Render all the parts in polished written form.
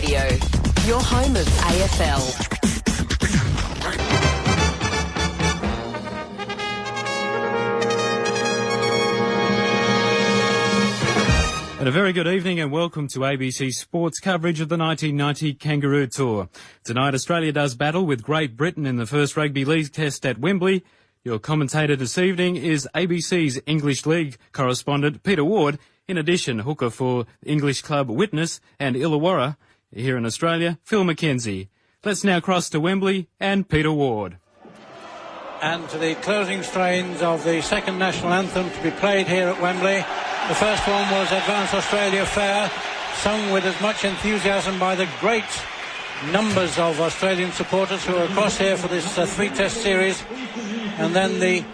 Radio, your home of AFL. And a very good evening and welcome to ABC Sports coverage of the 1990 Kangaroo Tour. Tonight, Australia does battle with Great Britain in the first Rugby League Test at Wembley. Your commentator this evening is ABC's English League correspondent Peter Ward. In addition, hooker for English club Witness and Illawarra. Here in Australia, Phil McKenzie. Let's now cross to Wembley and Peter Ward. And to the closing strains of the second national anthem to be played here at Wembley. The first one was Advance Australia Fair, sung with as much enthusiasm by the great numbers of Australian supporters who are across here for this three-test series. And then the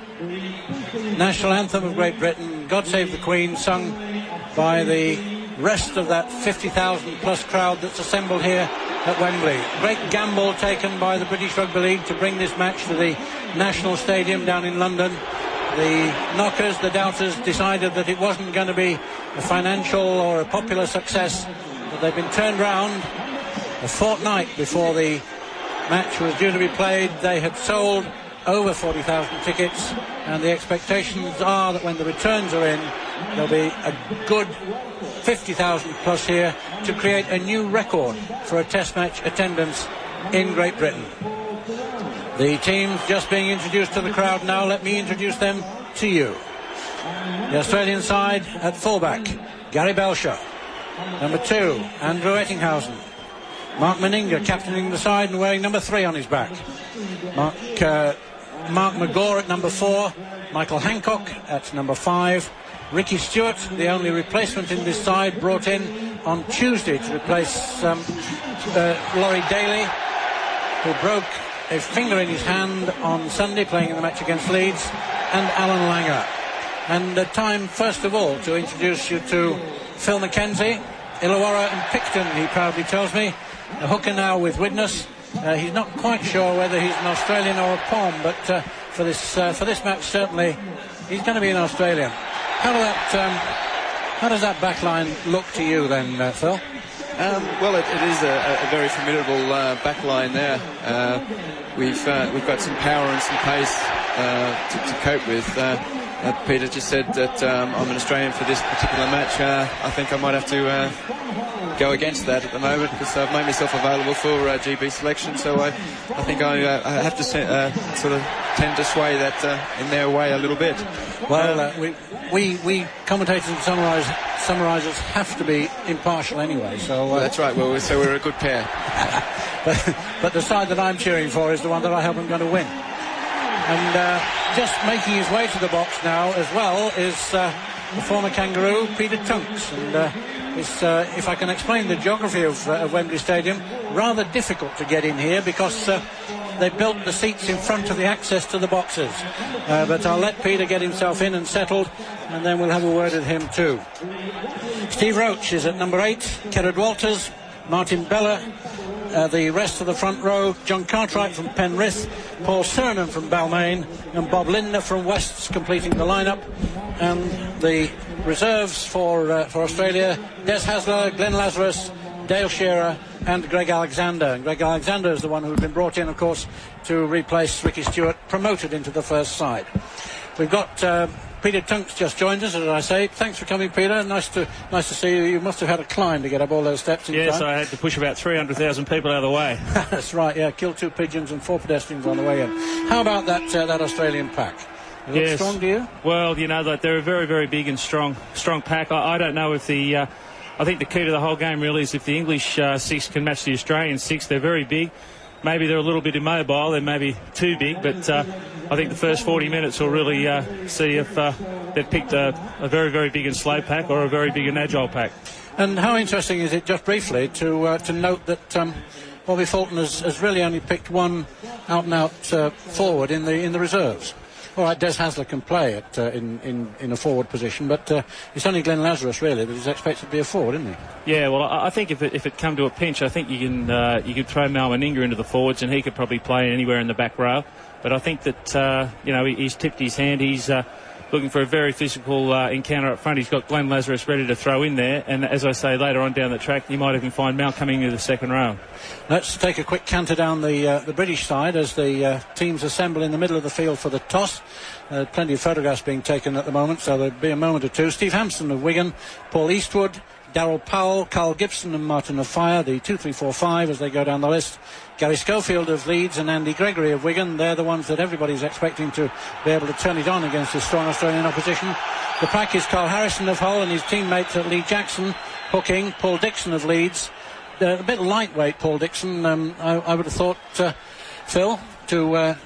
national anthem of Great Britain, God Save the Queen, sung by the rest of that 50,000-plus crowd that's assembled here at Wembley. Great gamble taken by the British Rugby League to bring this match to the National Stadium down in London. The knockers, the doubters, decided that it wasn't going to be a financial or a popular success, but they've been turned round a fortnight before the match was due to be played. They had sold over 40,000 tickets, and the expectations are that when the returns are in, there'll be a good 50,000 plus here to create a new record for a test match attendance in Great Britain. The teams just being introduced to the crowd now. Let me introduce them to you. The Australian side at fullback, Gary Belcher. Number 2, Andrew Ettinghausen. Mark Meninga captaining the side and wearing number 3 on his back. Mark McGaw at number 4. Michael Hancock at number 5. Ricky Stewart, the only replacement in this side, brought in on Tuesday to replace Laurie Daly, who broke a finger in his hand on Sunday playing in the match against Leeds, and Alan Langer. And time, first of all, to introduce you to Phil McKenzie, Illawarra and Picton, he proudly tells me. A hooker now with Widnes. He's not quite sure whether he's an Australian or a Pom, but for this match, certainly, he's going to be an Australian. How does that back line look to you then, Phil? Well, it is a very formidable back line there. We've got some power and some pace to cope with. Peter just said that I'm an Australian for this particular match. I think I might have to go against that at the moment because I've made myself available for GB selection. So I think I have to sort of tend to sway that in their way a little bit. Well, we commentators and summarisers have to be impartial anyway. So that's right. Well, so we're a good pair. but the side that I'm cheering for is the one that I hope I'm going to win. And just making his way to the box now as well is the former Kangaroo, Peter Tunks. And if I can explain the geography of Wembley Stadium, rather difficult to get in here because they built the seats in front of the access to the boxes. But I'll let Peter get himself in and settled, and then we'll have a word with him too. Steve Roach is at number 8, Kerrod Walters, Martin Bella, the rest of the front row, John Cartwright from Penrith, Paul Cernan from Balmain, and Bob Lindner from Wests completing the lineup. And the reserves for Australia, Des Hasler, Glenn Lazarus, Dale Shearer and Greg Alexander. And Greg Alexander is the one who's been brought in, of course, to replace Ricky Stewart, promoted into the first side. We've got Peter Tunks just joined us, as I say. Thanks for coming, Peter. Nice to see you. You must have had a climb to get up all those steps in time. Yes, I had to push about 300,000 people out of the way. That's right, yeah. Killed 2 pigeons and 4 pedestrians on the way in. How about that Australian pack? Yes. Strong, do you? Well, you know, that they're a very, very big and strong pack. I don't know if the... I think the key to the whole game really is if the English 6 can match the Australian 6. They're very big. Maybe they're a little bit immobile. They're maybe too big, but I think the first 40 minutes will really see if they've picked a very, very big and slow pack or a very big and agile pack. And how interesting is it, just briefly, to note that Bobby Fulton has really only picked one out-and-out forward in the reserves. All right, Des Hasler can play in a forward position, but it's only Glenn Lazarus really that is expected to be a forward, isn't he? Yeah, well, I think if it come to a pinch, I think you can throw Mal Meninga into the forwards, and he could probably play anywhere in the back row. But I think that he's tipped his hand. He's looking for a very physical encounter up front. He's got Glenn Lazarus ready to throw in there, and as I say, later on down the track, you might even find Mal coming into the second row. Let's take a quick canter down the British side as the teams assemble in the middle of the field for the toss. Plenty of photographs being taken at the moment, so there'll be a moment or two. Steve Hampson of Wigan, Paul Eastwood, Darryl Powell, Carl Gibson and Martin of Fire, the 2, 3, 4, 5 as they go down the list. Gary Schofield of Leeds and Andy Gregory of Wigan. They're the ones that everybody's expecting to be able to turn it on against this strong Australian opposition. The pack is Carl Harrison of Hull and his teammates at Lee Jackson, hooking. Paul Dixon of Leeds. A bit lightweight, Paul Dixon. I would have thought, Phil, to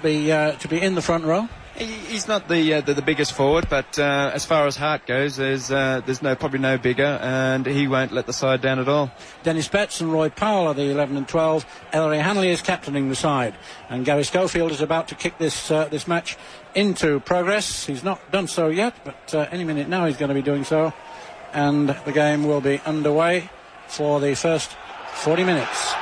be in the front row. He's not the biggest forward, but as far as heart goes, there's probably no bigger, and he won't let the side down at all. Dennis Betts and Roy Powell are the 11 and 12. Ellery Hanley is captaining the side, and Gary Schofield is about to kick this match into progress. He's not done so yet, but any minute now he's going to be doing so, and the game will be underway for the first 40 minutes.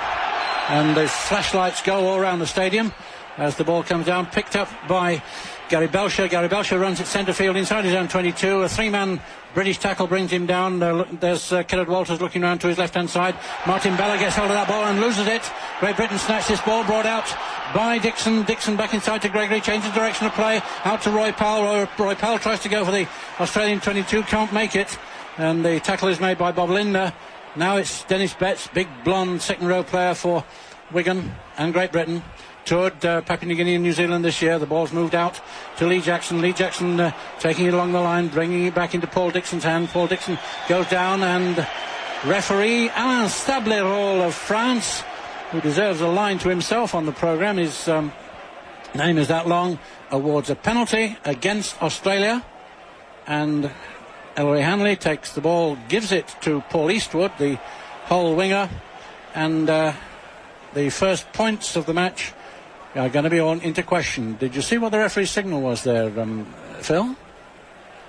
And the flashlights go all around the stadium as the ball comes down, picked up by Gary Belcher. Gary Belcher runs it centre field inside his own 22. A three-man British tackle brings him down. There's Kenneth Walters looking round to his left-hand side. Martin Bella gets hold of that ball and loses it. Great Britain snatched this ball, brought out by Dixon. Dixon back inside to Gregory, changes direction of play, out to Roy Powell. Roy Powell tries to go for the Australian 22, can't make it. And the tackle is made by Bob Linder. Now it's Dennis Betts, big blonde second-row player for Wigan and Great Britain. Toured Papua New Guinea and New Zealand this year. The ball's moved out to Lee Jackson. Lee Jackson taking it along the line, bringing it back into Paul Dixon's hand. Paul Dixon goes down, and referee Alain Stablerol of France, who deserves a line to himself on the programme, his name is that long, awards a penalty against Australia. And Ellery Hanley takes the ball, gives it to Paul Eastwood, the Hull winger, and the first points of the match are going to be on into question. Did you see what the referee's signal was there, Phil?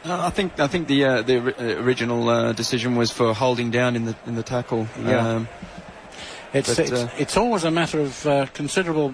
I think the original decision was for holding down in the tackle. Yeah. It's always a matter of considerable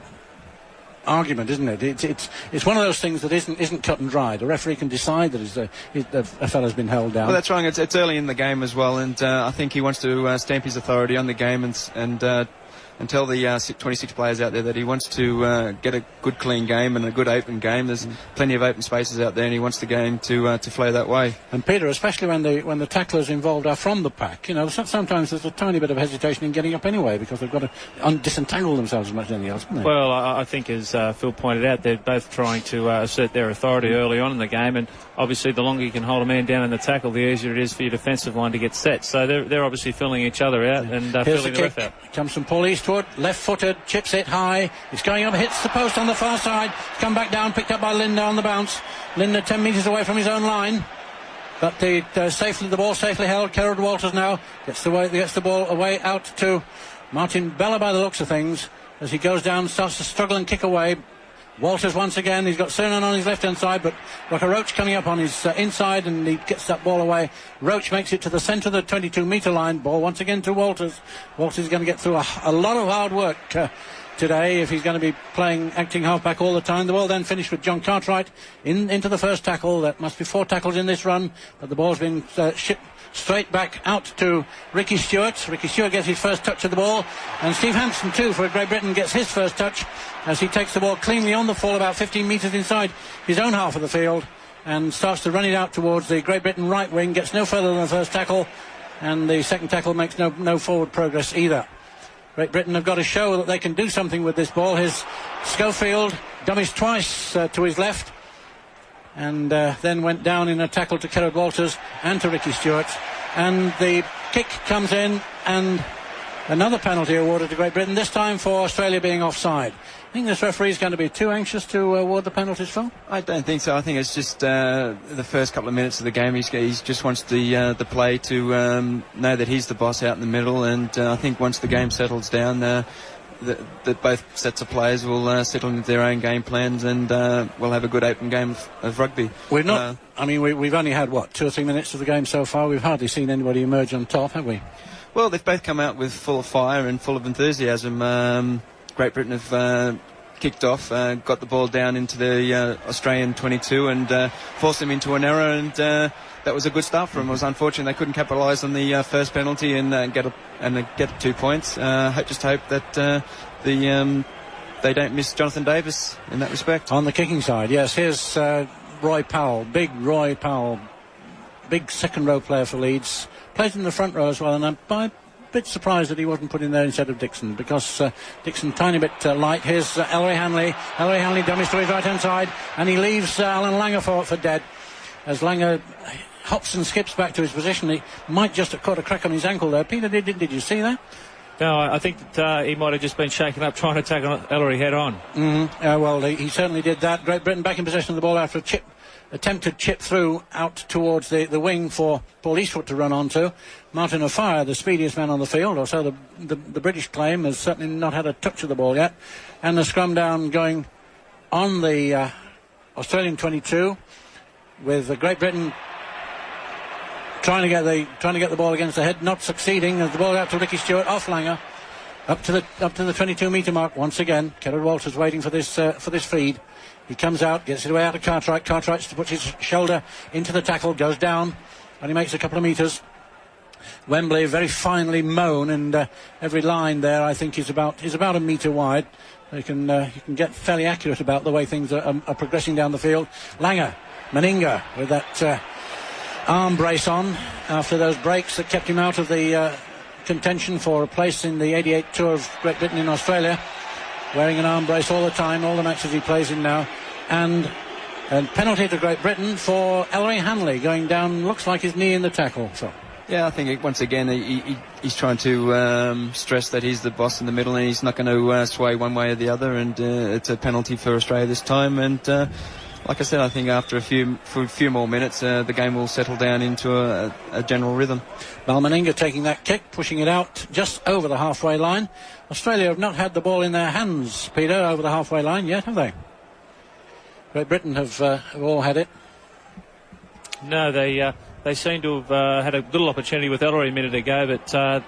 argument, isn't it? It's one of those things that isn't cut and dry. The referee can decide that a fella's been held down. Well, that's wrong. It's early in the game as well, and I think he wants to stamp his authority on the game and tell the 26 players out there that he wants to get a good clean game and a good open game. There's plenty of open spaces out there, and he wants the game to flow that way. And Peter, especially when the tacklers involved are from the pack, sometimes there's a tiny bit of hesitation in getting up anyway because they've got to disentangle themselves as much as anything else, haven't they? Well, I think as Phil pointed out, they're both trying to assert their authority early on in the game, and obviously the longer you can hold a man down in the tackle, the easier it is for your defensive line to get set. So they're obviously filling each other out and filling the ref out. Comes from Paul Eastwood, left-footed, chips it high. It's going up, hits the post on the far side. Come back down, picked up by Linder on the bounce. Linder 10 metres away from his own line. But the ball safely held. Kenneth Walters now gets the ball away out to Martin Bella by the looks of things. As he goes down, starts to struggle and kick away. Walters once again, he's got Cernan on his left-hand side, but Rocker Roach coming up on his inside, and he gets that ball away. Roach makes it to the centre of the 22-metre line. Ball once again to Walters. Walters is going to get through a lot of hard work today if he's going to be acting halfback all the time. The ball then finished with John Cartwright into the first tackle. That must be 4 tackles in this run, but the ball's been shipped straight back out to Ricky Stewart. Ricky Stewart gets his first touch of the ball, and Steve Hampson too for Great Britain gets his first touch as he takes the ball cleanly on the full about 15 metres inside his own half of the field and starts to run it out towards the Great Britain right wing. Gets no further than the first tackle, and the second tackle makes no forward progress either. Great Britain have got to show that they can do something with this ball. His Schofield dummies twice to his left, and then went down in a tackle to Kenneth Walters and to Ricky Stewart, and the kick comes in, and another penalty awarded to Great Britain, this time for Australia being offside. I think this referee is going to be too anxious to award the penalties, Phil? I don't think so. I think it's just the first couple of minutes of the game. He just wants the play to know that he's the boss out in the middle, and I think once the game settles down, that both sets of players will settle into their own game plans, and we'll have a good open game of rugby. We've not. We've only had 2 or 3 minutes of the game so far. We've hardly seen anybody emerge on top, have we? Well, they've both come out with full of fire and full of enthusiasm. Great Britain have kicked off, got the ball down into the Australian 22 and forced them into an error, and that was a good start for them. It was unfortunate they couldn't capitalise on the first penalty and get 2 points. Just hope that they don't miss Jonathan Davis in that respect. On the kicking side, yes, here's Roy Powell, big Roy Powell, big second row player for Leeds, plays in the front row as well, and I'm a bit surprised that he wasn't put in there instead of Dixon, because Dixon tiny bit light. Here's Ellery Hanley dummies to his right hand side, and he leaves Alan Langer for dead, as Langer hops and skips back to his position. He might just have caught a crack on his ankle there. Peter, did you see that? No, I think that he might have just been shaken up trying to tackle Ellery head on. Well, he certainly did that. Great Britain back in possession of the ball after attempted chip through out towards the wing for Paul Eastwood to run onto. Martin O'Fire, the speediest man on the field, or so the British claim, has certainly not had a touch of the ball yet. And the scrum down going on the Australian 22, with Great Britain trying to get the ball against the head, not succeeding. As the ball out to Ricky Stewart, off Langer, up to the 22-metre mark once again. Kerrod Walters waiting for this feed. He comes out, gets it away out to Cartwright. Cartwright puts his shoulder into the tackle, goes down, and he makes a couple of metres. Wembley very finely mown, and every line there I think is about a metre wide. You can get fairly accurate about the way things are progressing down the field. Langer, Meninga with that arm brace on after those breaks that kept him out of the contention for a place in the 88 tour of Great Britain in Australia, wearing an arm brace all the time, all the matches he plays in now. And a penalty to Great Britain for Ellery Hanley, going down, looks like his knee in the tackle. So yeah, I think once again he's trying to stress that he's the boss in the middle, and he's not going to sway one way or the other, and it's a penalty for Australia this time. And like I said, I think after a few more minutes, the game will settle down into a general rhythm. Meninga taking that kick, pushing it out just over the halfway line. Australia have not had the ball in their hands, Peter, over the halfway line yet, have they? Great Britain have all had it. No, they seem to have had a little opportunity with Ellery a minute ago, but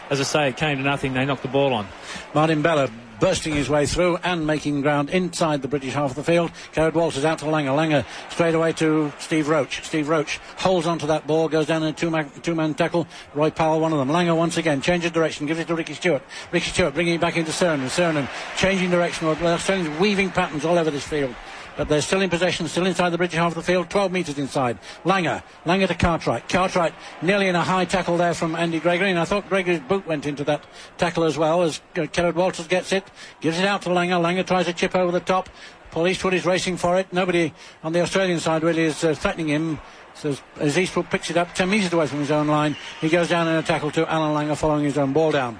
as I say, it came to nothing. They knocked the ball on. Martin Bella bursting his way through and making ground inside the British half of the field. Kerrod Walters out to Langer. Langer straight away to Steve Roach. Steve Roach holds onto that ball, goes down in a two-man tackle. Roy Powell, one of them. Langer once again changes direction, gives it to Ricky Stewart. Ricky Stewart bringing it back into Cernan changing direction. Australians weaving patterns all over this field. But they're still in possession, still inside the British half of the field, 12 metres inside. Langer to Cartwright. Cartwright nearly in a high tackle there from Andy Gregory, and I thought Gregory's boot went into that tackle as well, as Kerrod Walters gets it, gives it out to Langer. Langer tries to chip over the top. Paul Eastwood is racing for it. Nobody on the Australian side really is threatening him. So as Eastwood picks it up 10 metres away from his own line, he goes down in a tackle to Alan Langer following his own ball down.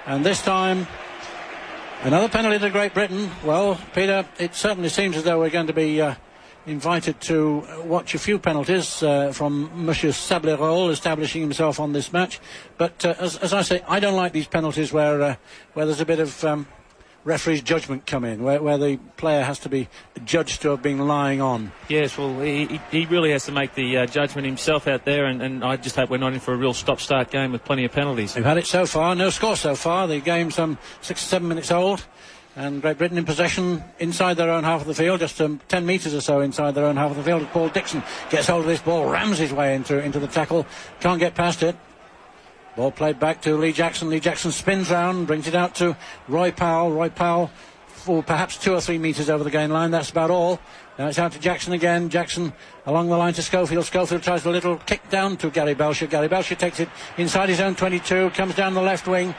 And this time, another penalty to Great Britain. Well, Peter, it certainly seems as though we're going to be invited to watch a few penalties from Monsieur Sablerole establishing himself on this match. But as I say, I don't like these penalties where there's a bit of referee's judgment come in, where the player has to be judged to have been lying on. Yes, well, he really has to make the judgment himself out there, and I just hope we're not in for a real stop-start game with plenty of penalties. They've had it so far, no score so far. The game's 6 or 7 minutes old, and Great Britain in possession inside their own half of the field, just 10 metres or so inside their own half of the field. Paul Dixon gets hold of this ball, rams his way into the tackle, can't get past it. Ball played back to Lee Jackson. Lee Jackson spins round, brings it out to Roy Powell. Roy Powell for perhaps 2 or 3 metres over the gain line. That's about all. Now it's out to Jackson again. Jackson along the line to Schofield. Schofield tries a little kick down to Gary Belcher. Gary Belcher takes it inside his own 22, comes down the left wing.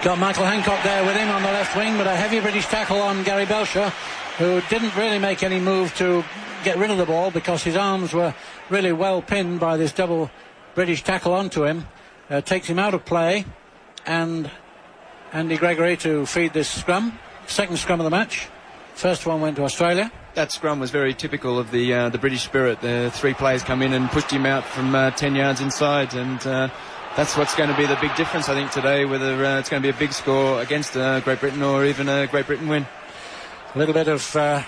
Got Michael Hancock there with him on the left wing, but a heavy British tackle on Gary Belcher, who didn't really make any move to get rid of the ball because his arms were really well pinned by this double British tackle onto him. Takes him out of play, and Andy Gregory to feed this scrum. Second scrum of the match. First one went to Australia. That scrum was very typical of the British spirit. The 3 players come in and pushed him out from 10 yards inside, and that's what's going to be the big difference, I think, today, whether it's going to be a big score against Great Britain or even a Great Britain win. A little bit of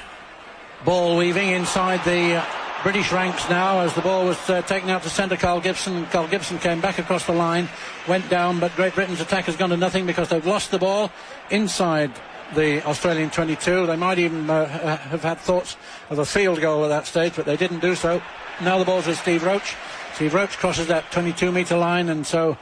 ball weaving inside the British ranks now as the ball was taken out to centre. Carl Gibson came back across the line, went down, but Great Britain's attack has gone to nothing because they've lost the ball inside the Australian 22. They might even have had thoughts of a field goal at that stage, but they didn't do so. Now the ball's with Steve Roach. Steve Roach crosses that 22-metre line and so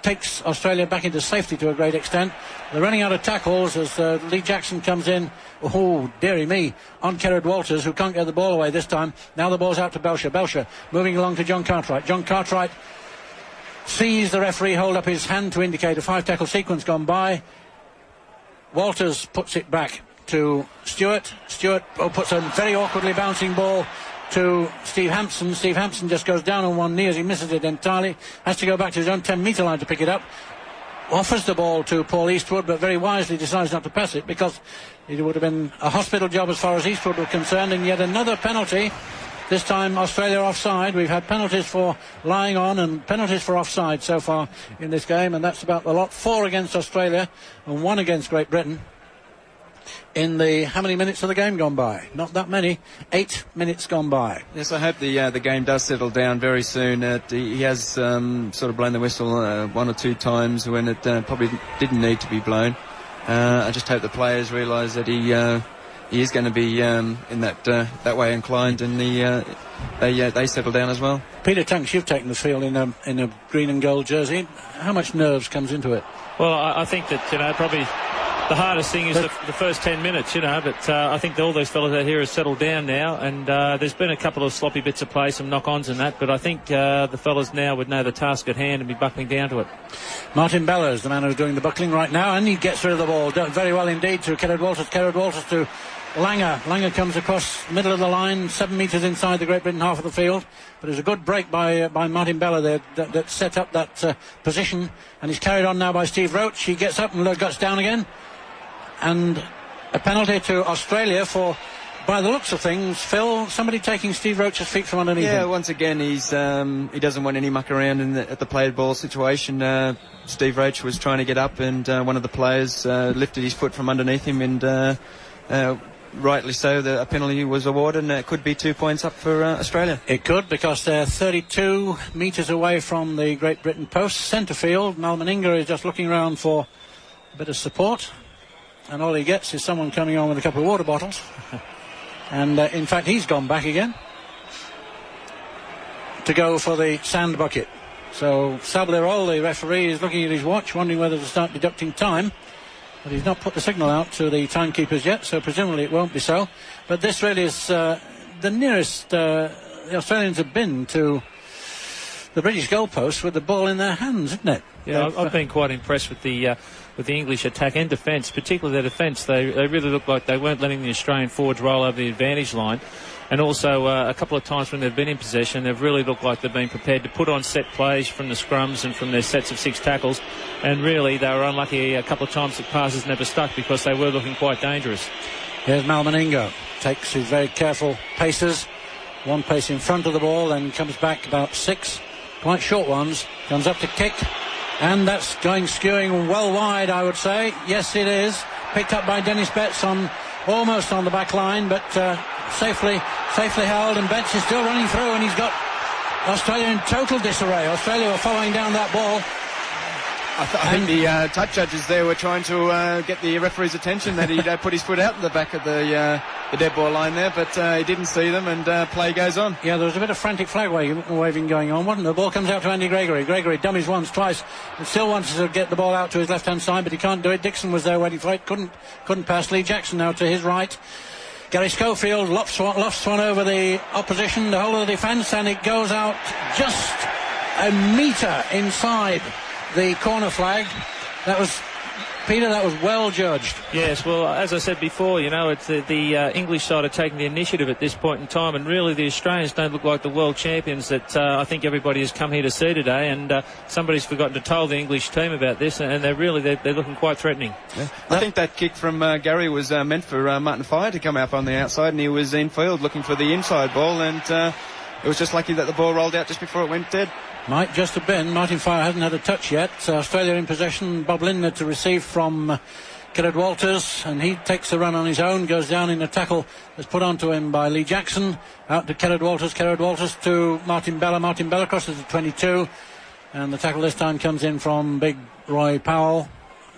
takes Australia back into safety to a great extent. They're running out of tackles as Lee Jackson comes in. Oh, dearie me, on Kerrod Walters, who can't get the ball away this time. Now the ball's out to Belcher. Belcher moving along to John Cartwright. John Cartwright sees the referee hold up his hand to indicate a 5-tackle sequence gone by. Walters puts it back to Stewart. Stewart puts a very awkwardly bouncing ball to Steve Hampson. Steve Hampson just goes down on one knee as he misses it entirely. Has to go back to his own 10-metre line to pick it up. Offers the ball to Paul Eastwood, but very wisely decides not to pass it because it would have been a hospital job as far as Eastwood was concerned. And yet another penalty. This time Australia offside. We've had penalties for lying on and penalties for offside so far in this game, and that's about the lot. 4 against Australia and 1 against Great Britain. In the how many minutes of the game gone by? Not that many. 8 minutes gone by. Yes, I hope the game does settle down very soon. He has sort of blown the whistle 1 or 2 times when it probably didn't need to be blown. I just hope the players realise that he is going to be in that way inclined, and they settle down as well. Peter Tunks, you've taken the field in a green and gold jersey. How much nerves comes into it? Well, I think that probably the hardest thing is the first 10 minutes, but I think all those fellas out here have settled down now, and there's been a couple of sloppy bits of play, some knock-ons and that, but I think the fellas now would know the task at hand and be buckling down to it. Martin Bella is the man who's doing the buckling right now, and he gets rid of the ball very well indeed to Kerrod Walters. Kerrod Walters to Langer. Langer comes across middle of the line, 7 metres inside the Great Britain half of the field, but it's a good break by Martin Bella there that set up that position, and he's carried on now by Steve Roach. He gets up and guts down again. And a penalty to Australia for, by the looks of things, Phil, somebody taking Steve Roach's feet from underneath him. Yeah, once again, he doesn't want any muck around at the played ball situation. Steve Roach was trying to get up, and one of the players lifted his foot from underneath him, and rightly so, a penalty was awarded, and it could be 2 points up for Australia. It could, because they're 32 metres away from the Great Britain post. Centre field, Mal Meninga is just looking around for a bit of support. And all he gets is someone coming on with a couple of water bottles. And in fact, he's gone back again to go for the sand bucket. So Sablerol, the referee, is looking at his watch, wondering whether to start deducting time. But he's not put the signal out to the timekeepers yet, so presumably it won't be so. But this really is the nearest the Australians have been to the British goalpost with the ball in their hands, isn't it? Yeah, I've been quite impressed with the English attack and defence, particularly their defence. They really looked like they weren't letting the Australian forwards roll over the advantage line. And also a couple of times when they've been in possession, they've really looked like they've been prepared to put on set plays from the scrums and from their sets of 6 tackles. And really, they were unlucky a couple of times that passes never stuck because they were looking quite dangerous. Here's Mal Meninga. Takes his very careful paces. 1 pace in front of the ball, then comes back about 6 quite short ones. Comes up to kick. And that's going skewing well wide, I would say. Yes, it is. Picked up by Dennis Betts almost on the back line, but safely held, and Betts is still running through, and he's got Australia in total disarray. Australia were following down that ball. I think the touch judges there were trying to get the referee's attention that he'd put his foot out in the back of the dead ball line there, but he didn't see them, and play goes on. Yeah, there was a bit of frantic flag waving going on, wasn't there? The ball comes out to Andy Gregory. Gregory dummies once, twice, and still wants to get the ball out to his left-hand side, but he can't do it. Dixon was there waiting for it, couldn't pass. Lee Jackson now to his right. Gary Schofield lofts one over the opposition, the whole of the defence, and it goes out just a metre inside the corner flag. That was well judged. Yes, well, as I said before, it's the English side are taking the initiative at this point in time, and really the Australians don't look like the world champions that I think everybody has come here to see today, and somebody's forgotten to tell the English team about this, and they're looking quite threatening. Yeah. I think that kick from Gary was meant for Martin Fire to come up on the outside, and he was in field looking for the inside ball, and it was just lucky that the ball rolled out just before it went dead. Might just have been. Martin Fire hasn't had a touch yet. Australia in possession. Bob Lindner to receive from Kerrod Walters, and he takes the run on his own, goes down in a tackle that's put onto him by Lee Jackson. Out to Kerrod Walters. Kerrod Walters to Martin Bella. Martin Bella crosses the 22, and the tackle this time comes in from big Roy Powell.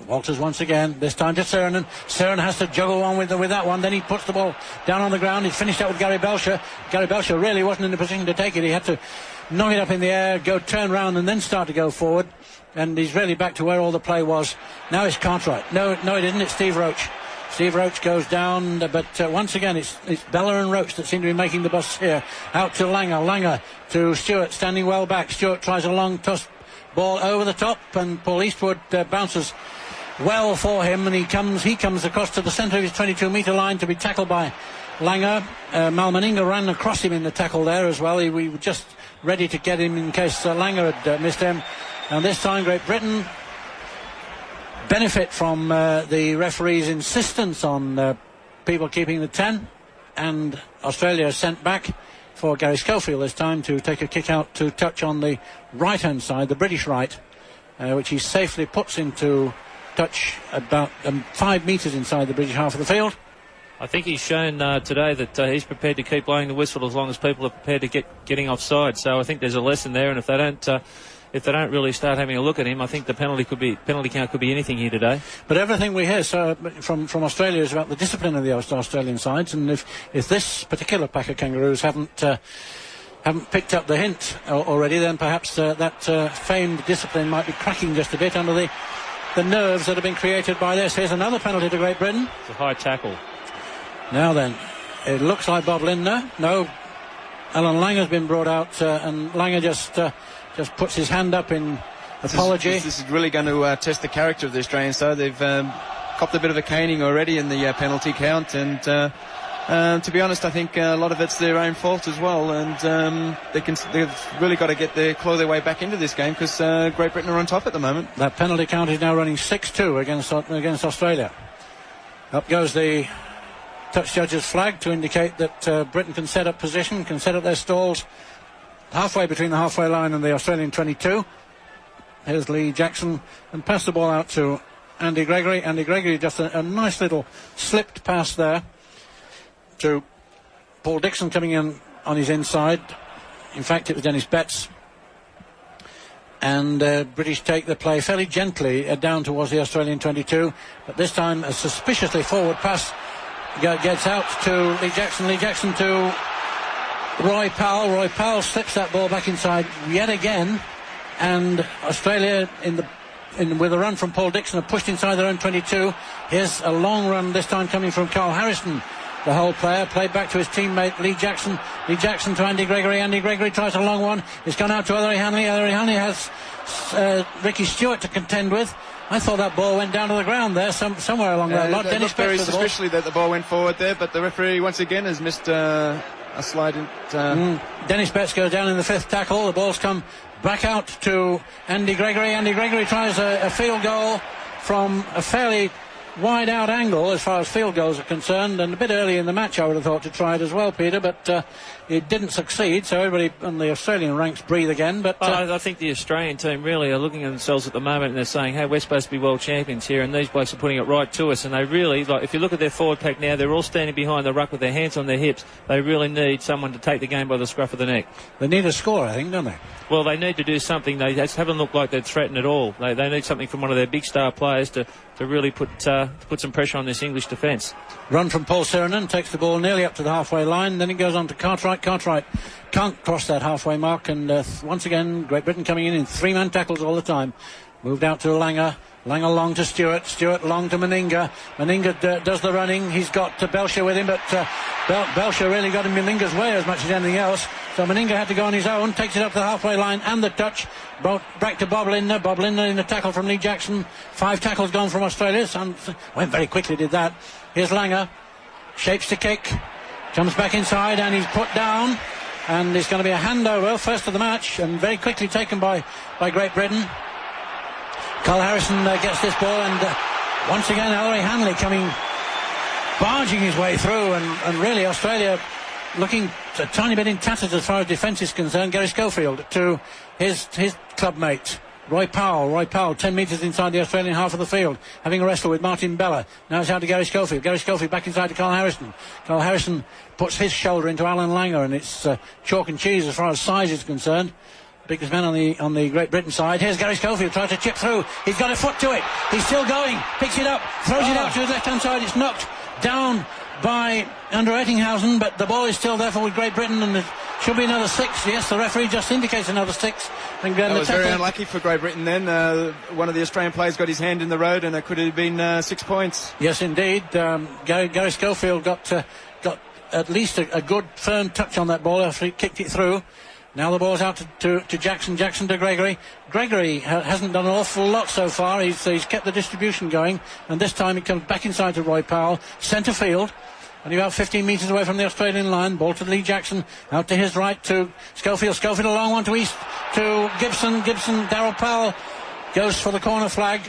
Walters once again, this time to Cernan. Cernan has to juggle on with that one. Then he puts the ball down on the ground. He's finished up with Gary Belcher. Gary Belcher really wasn't in a position to take it. He had to knock it up in the air, turn round and then start to go forward. And he's really back to where all the play was. Now it's Cartwright. No, it isn't. It's Steve Roach. Steve Roach goes down, but once again it's Bella and Roach that seem to be making the bus here. Out to Langer. Langer to Stewart, standing well back. Stewart tries a long toss ball over the top, and Paul Eastwood bounces well for him, and he comes across to the centre of his 22-metre line to be tackled by Langer. Malmaninga ran across him in the tackle there as well. We were just ready to get him in case Langer had missed him. And this time Great Britain benefit from the referee's insistence on people keeping the 10, and Australia is sent back for Gary Schofield this time to take a kick out to touch on the right-hand side, the British right, which he safely puts into touch about 5 metres inside the British half of the field. I think he's shown today that he's prepared to keep blowing the whistle as long as people are prepared to getting offside. So I think there's a lesson there, and if they don't really start having a look at him, I think the penalty count could be anything here today. But everything we hear from Australia is about the discipline of the Australian sides, and if this particular pack of Kangaroos haven't picked up the hint already, then perhaps that famed discipline might be cracking just a bit under the nerves that have been created by this. Here's another penalty to Great Britain. It's a high tackle. Now then, it looks like Bob Lindner. No, Alan Langer's been brought out, and Langer just puts his hand up in apology. This is really going to test the character of the Australian side. They've copped a bit of a caning already in the penalty count, and to be honest, I think a lot of it's their own fault as well, and they've really got to claw their way back into this game, because Great Britain are on top at the moment. That penalty count is now running 6-2 against Australia. Up goes the touch judge's flag to indicate that Britain can set up position, can set up their stalls halfway between the halfway line and the Australian 22. Here's Lee Jackson, and pass the ball out to Andy Gregory. Andy Gregory, just a nice little slipped pass there to Paul Dixon coming in on his inside. In fact, it was Dennis Betts. And British take the play fairly gently down towards the Australian 22, but this time a suspiciously forward pass gets out to Lee Jackson. Lee Jackson to Roy Powell. Roy Powell slips that ball back inside yet again, and Australia with a run from Paul Dixon are pushed inside their own 22. Here's a long run, this time coming from Carl Harrison, the whole player, played back to his teammate Lee Jackson. Lee Jackson to Andy Gregory. Andy Gregory tries a long one. It's gone out to Ellery Hanley. Ellery Hanley has Ricky Stewart to contend with. I thought that ball went down to the ground there, somewhere along that lot. Dennis Betts very suspiciously that the ball went forward there, but the referee once again has missed a slide. Dennis Betts goes down in the 5th tackle. The ball's come back out to Andy Gregory. Andy Gregory tries a field goal from a fairly wide out angle as far as field goals are concerned, and a bit early in the match I would have thought to try it as well, Peter, but it didn't succeed, so everybody on the Australian ranks breathe again. But I think the Australian team really are looking at themselves at the moment and they're saying, hey, we're supposed to be world champions here, and these blokes are putting it right to us, and they really, if you look at their forward pack now, they're all standing behind the ruck with their hands on their hips. They really need someone to take the game by the scruff of the neck. They need a score, I think, don't they? Well, they need to do something. They haven't looked like they're threatened at all. They need something from one of their big star players to really put some pressure on this English defence. Run from Paul Seranen, takes the ball nearly up to the halfway line, then it goes on to Cartwright. Cartwright can't cross that halfway mark, and once again Great Britain coming in 3-man tackles all the time. Moved out to Langer. Langer long to Stewart. Stewart long to Meninga. Meninga does the running. He's got Belcher with him, but Belcher really got in Meninga's way as much as anything else. So Meninga had to go on his own. Takes it up the halfway line and the touch. Back to Bob Lindner. Bob Lindner in the tackle from Lee Jackson. 5 tackles gone from Australia. Went very quickly, did that. Here's Langer. Shapes to kick. Comes back inside and he's put down. And it's going to be a handover, first of the match, and very quickly taken by Great Britain. Carl Harrison gets this ball, and once again Ellery Hanley barging his way through, and really Australia looking a tiny bit in tatters as far as defence is concerned. Gary Schofield to his clubmate Roy Powell. Roy Powell 10 metres inside the Australian half of the field, having a wrestle with Martin Bella. Now it's out to Gary Schofield. Gary Schofield back inside to Carl Harrison. Carl Harrison puts his shoulder into Alan Langer, and it's chalk and cheese as far as size is concerned. biggest man on the Great Britain side. Here's Gary Schofield trying to chip through. He's got a foot to it. He's still going. Picks it up. Throws it out to his left-hand side. It's knocked down by Andrew Ettinghausen, but the ball is still there for Great Britain, and there should be another 6. Yes, the referee just indicates another 6. And that was very unlucky for Great Britain then. One of the Australian players got his hand in the road, and it could have been 6 points. Yes, indeed. Gary Schofield got at least a good firm touch on that ball after he kicked it through. Now the ball's out to Jackson. Jackson to Gregory. Gregory hasn't done an awful lot so far. He's kept the distribution going, and this time it comes back inside to Roy Powell, centre field. Only about 15 metres away from the Australian line. Ball to Lee Jackson. Out to his right to Schofield. Schofield a long one to east to Gibson. Darryl Powell goes for the corner flag.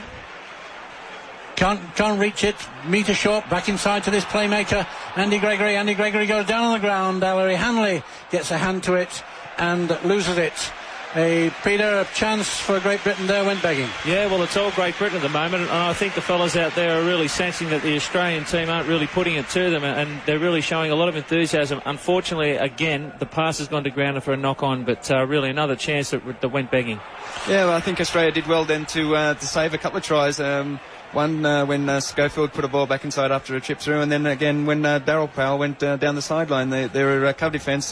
Can't reach it. Metre short. Back inside to this playmaker, Andy Gregory. Andy Gregory goes down on the ground. Ellery Hanley gets a hand to it and loses it. Peter, a chance for Great Britain there went begging. Yeah, well, it's all Great Britain at the moment, and I think the fellas out there are really sensing that the Australian team aren't really putting it to them, and they're really showing a lot of enthusiasm. Unfortunately, again, the pass has gone to ground for a knock-on, but really another chance that went begging. Yeah, well, I think Australia did well then to save a couple of tries. One when Schofield put a ball back inside after a chip through, and then again when Darryl Powell went down the sideline. Their cover defence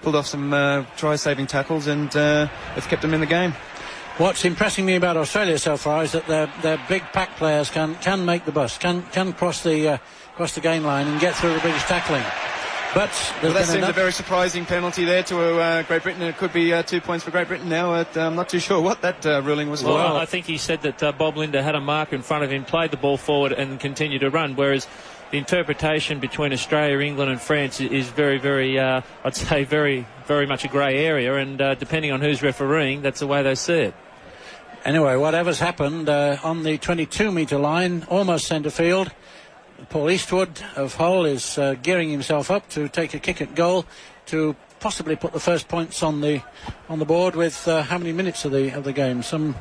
pulled off some try-saving tackles, and it's kept them in the game. What's impressing me about Australia so far is that their big pack players can make the bus, can cross the game line and get through the British tackling. But that seems a very surprising penalty there to Great Britain. It could be 2 points for Great Britain now. I'm not too sure what that ruling was for. Well, I think he said that Bob Linder had a marker in front of him, played the ball forward and continued to run, whereas the interpretation between Australia, England and France is very, very, I'd say very, very much a grey area, and depending on who's refereeing, that's the way they see it. Anyway, whatever's happened, on the 22-metre line, almost centre field, Paul Eastwood of Hull is gearing himself up to take a kick at goal to possibly put the first points on the board with how many minutes of the game? Some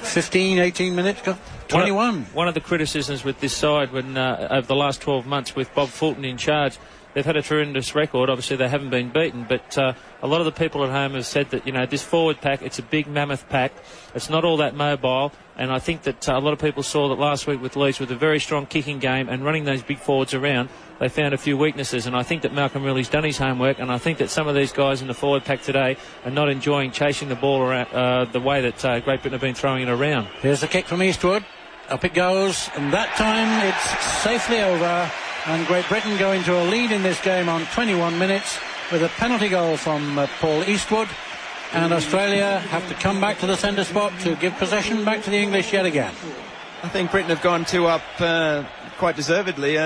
15, 18 minutes? 21. One of the criticisms with this side when over the last 12 months with Bob Fulton in charge, they've had a tremendous record. Obviously they haven't been beaten, but a lot of the people at home have said that, this forward pack, it's a big mammoth pack. It's not all that mobile, and I think that a lot of people saw that last week with Leeds with a very strong kicking game and running those big forwards around. They found a few weaknesses, and I think that Malcolm Riley's done his homework, and I think that some of these guys in the forward pack today are not enjoying chasing the ball around the way that Great Britain have been throwing it around. Here's the kick from Eastwood. Up it goes, and that time it's safely over, and Great Britain go into a lead in this game on 21 minutes with a penalty goal from Paul Eastwood, and Australia have to come back to the centre spot to give possession back to the English yet again. I think Britain have gone 2 up quite deservedly.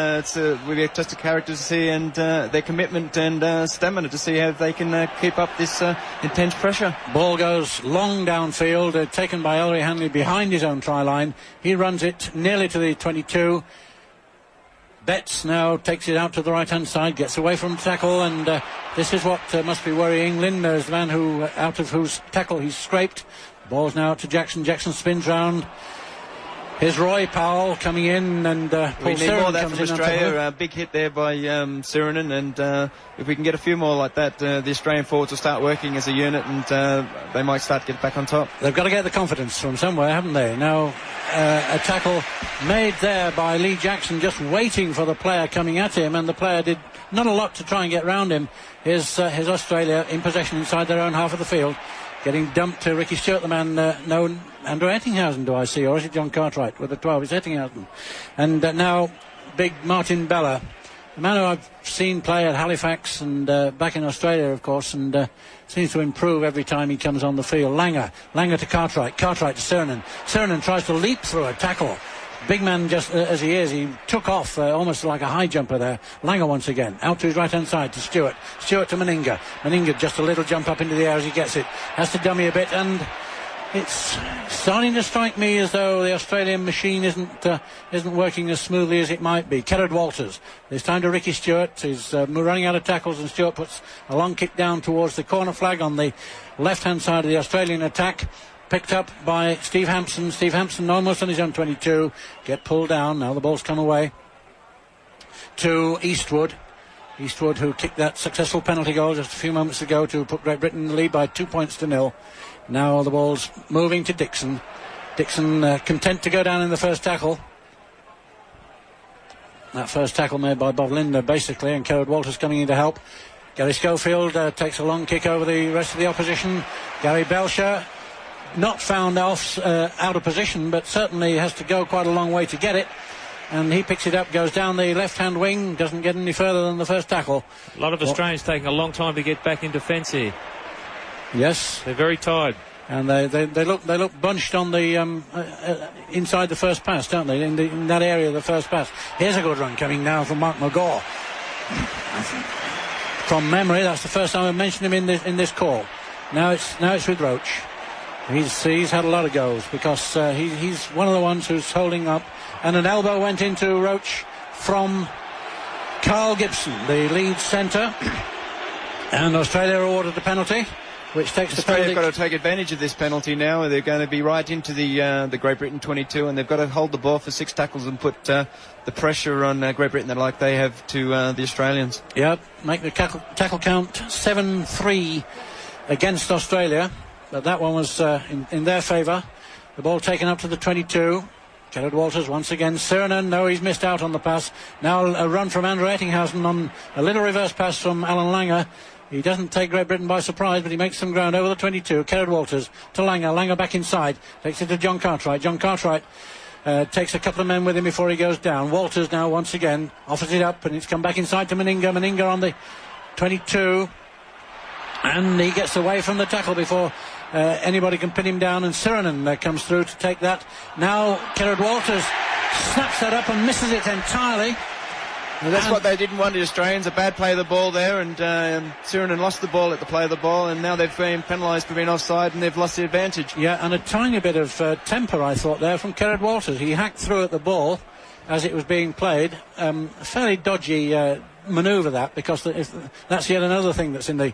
We've tested characters to see, and their commitment and stamina to see how they can keep up this intense pressure. Ball goes long downfield, taken by Ellery Hanley behind his own try line. He runs it nearly to the 22. Betts now takes it out to the right-hand side, gets away from the tackle, and this is what must be worrying England. There's the man out of whose tackle he's scraped. Ball's now out to Jackson. Jackson spins round. Here's Roy Powell coming in, and Paul we need Sirenen more of that comes from in. Australia. Big hit there by Sirenen, and if we can get a few more like that, the Australian forwards will start working as a unit, and they might start to get back on top. They've got to get the confidence from somewhere, haven't they? Now, a tackle made there by Lee Jackson, just waiting for the player coming at him, and the player did not a lot to try and get round him. Here's Australia in possession inside their own half of the field, getting dumped to Ricky Stewart, the man known. Andrew Ettinghausen, do I see, or is it John Cartwright with the 12? It's Ettinghausen. And now big Martin Bella, a man who I've seen play at Halifax and back in Australia, of course, and seems to improve every time he comes on the field. Langer to Cartwright to Sirenen. Sirenen tries to leap through a tackle. Big man, just as he is, he took off almost like a high jumper there. Langer once again, out to his right-hand side to Stewart. Stewart to Meninga. Meninga just a little jump up into the air as he gets it. Has to dummy a bit, and it's starting to strike me as though the Australian machine isn't working as smoothly as it might be. Kerrod Walters. This time to Ricky Stewart. He's running out of tackles, and Stewart puts a long kick down towards the corner flag on the left-hand side of the Australian attack. Picked up by Steve Hampson. Steve Hampson almost on his own 22. Get pulled down. Now the ball's come away to Eastwood. Eastwood, who kicked that successful penalty goal just a few moments ago to put Great Britain in the lead by 2 points to 0. Now the ball's moving to Dixon. Dixon content to go down in the first tackle. That first tackle made by Bob Linder, basically, and Kerrod Walters coming in to help. Gary Schofield takes a long kick over the rest of the opposition. Gary Belcher, not found out of position, but certainly has to go quite a long way to get it. And he picks it up, goes down the left-hand wing, doesn't get any further than the first tackle. A lot of Australians taking a long time to get back in defence here. Yes. They're very tired. And they look bunched on the inside the first pass, don't they? In that area of the first pass. Here's a good run coming now from Mark McGaw. From memory, that's the first time I've mentioned him in this call. Now it's with Roach. He's had a lot of goals because he's one of the ones who's holding up. And an elbow went into Roach from Carl Gibson, the lead centre. And Australia awarded the penalty, which takes Australia have got to take advantage of this penalty now. They're going to be right into the Great Britain 22, and they've got to hold the ball for 6 tackles and put the pressure on Great Britain like they have to the Australians. Yep, make the tackle count 7-3 against Australia. But that one was in their favour. The ball taken up to the 22. Kerrod Walters once again. Sirenen, no, he's missed out on the pass. Now a run from Andrew Ettinghausen on a little reverse pass from Alan Langer. He doesn't take Great Britain by surprise, but he makes some ground over the 22. Kerrod Walters to Langer. Langer back inside. Takes it to John Cartwright. John Cartwright takes a couple of men with him before he goes down. Walters now once again offers it up, and it's come back inside to Meninga. Meninga on the 22. And he gets away from the tackle before anybody can pin him down, and Sirenen comes through to take that. Now Kerrod Walters snaps that up and misses it entirely. Well, that's what they didn't want, the Australians. A bad play of the ball there, and Sirenen lost the ball at the play of the ball, and now they've been penalised for being offside, and they've lost the advantage. Yeah, and a tiny bit of temper, I thought, there from Kerrod Walters. He hacked through at the ball as it was being played. A fairly dodgy manoeuvre, that, because that's yet another thing that's in the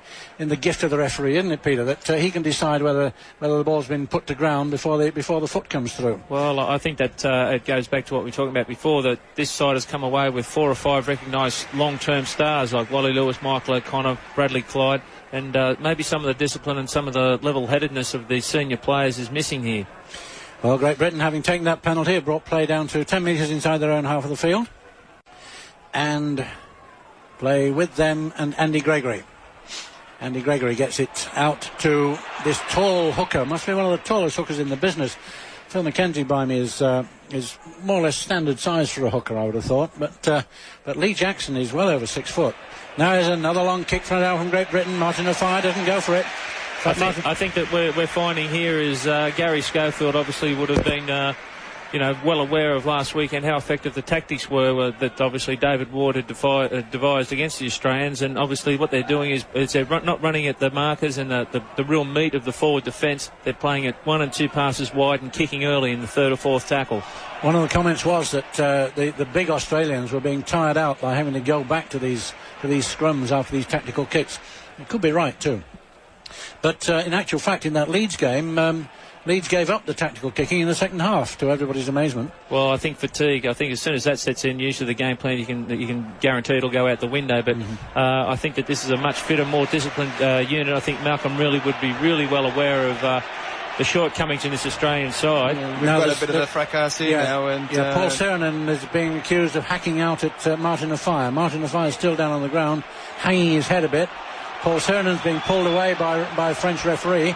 gift of the referee, isn't it, Peter? That he can decide whether the ball's been put to ground before the foot comes through. Well, I think that it goes back to what we were talking about before, that this side has come away with 4 or 5 recognised long-term stars like Wally Lewis, Michael O'Connor, Bradley Clyde, and maybe some of the discipline and some of the level-headedness of these senior players is missing here. Well, Great Britain, having taken that penalty, have brought play down to 10 metres inside their own half of the field. And play with them and Andy Gregory. Andy Gregory gets it out to this tall hooker. Must be one of the tallest hookers in the business. Phil McKenzie by me is more or less standard size for a hooker, I would have thought. But Lee Jackson is well over 6 foot. Now there's another long kick from Great Britain. Martin O'Fire doesn't go for it. I think that we're finding here is Gary Schofield obviously would have been well aware of last weekend how effective the tactics were that obviously David Ward had devised against the Australians, and obviously what they're doing is they're not running at the markers and the real meat of the forward defence. They're playing it 1 and 2 passes wide and kicking early in the 3rd or 4th tackle. One of the comments was that the big Australians were being tired out by having to go back to these scrums after these tactical kicks. It could be right too. But in actual fact, in that Leeds game, Leeds gave up the tactical kicking in the second half, to everybody's amazement. Well, I think fatigue. I think as soon as that sets in, usually the game plan you can guarantee it'll go out the window. But I think that this is a much fitter, more disciplined unit. I think Malcolm really would be really well aware of the shortcomings in this Australian side. We've got a bit of a fracas here now. And Paul Sirenen is being accused of hacking out at Martin O'Fire. Martin O'Fire is still down on the ground, hanging his head a bit. Paul Sirenen's being pulled away by a French referee.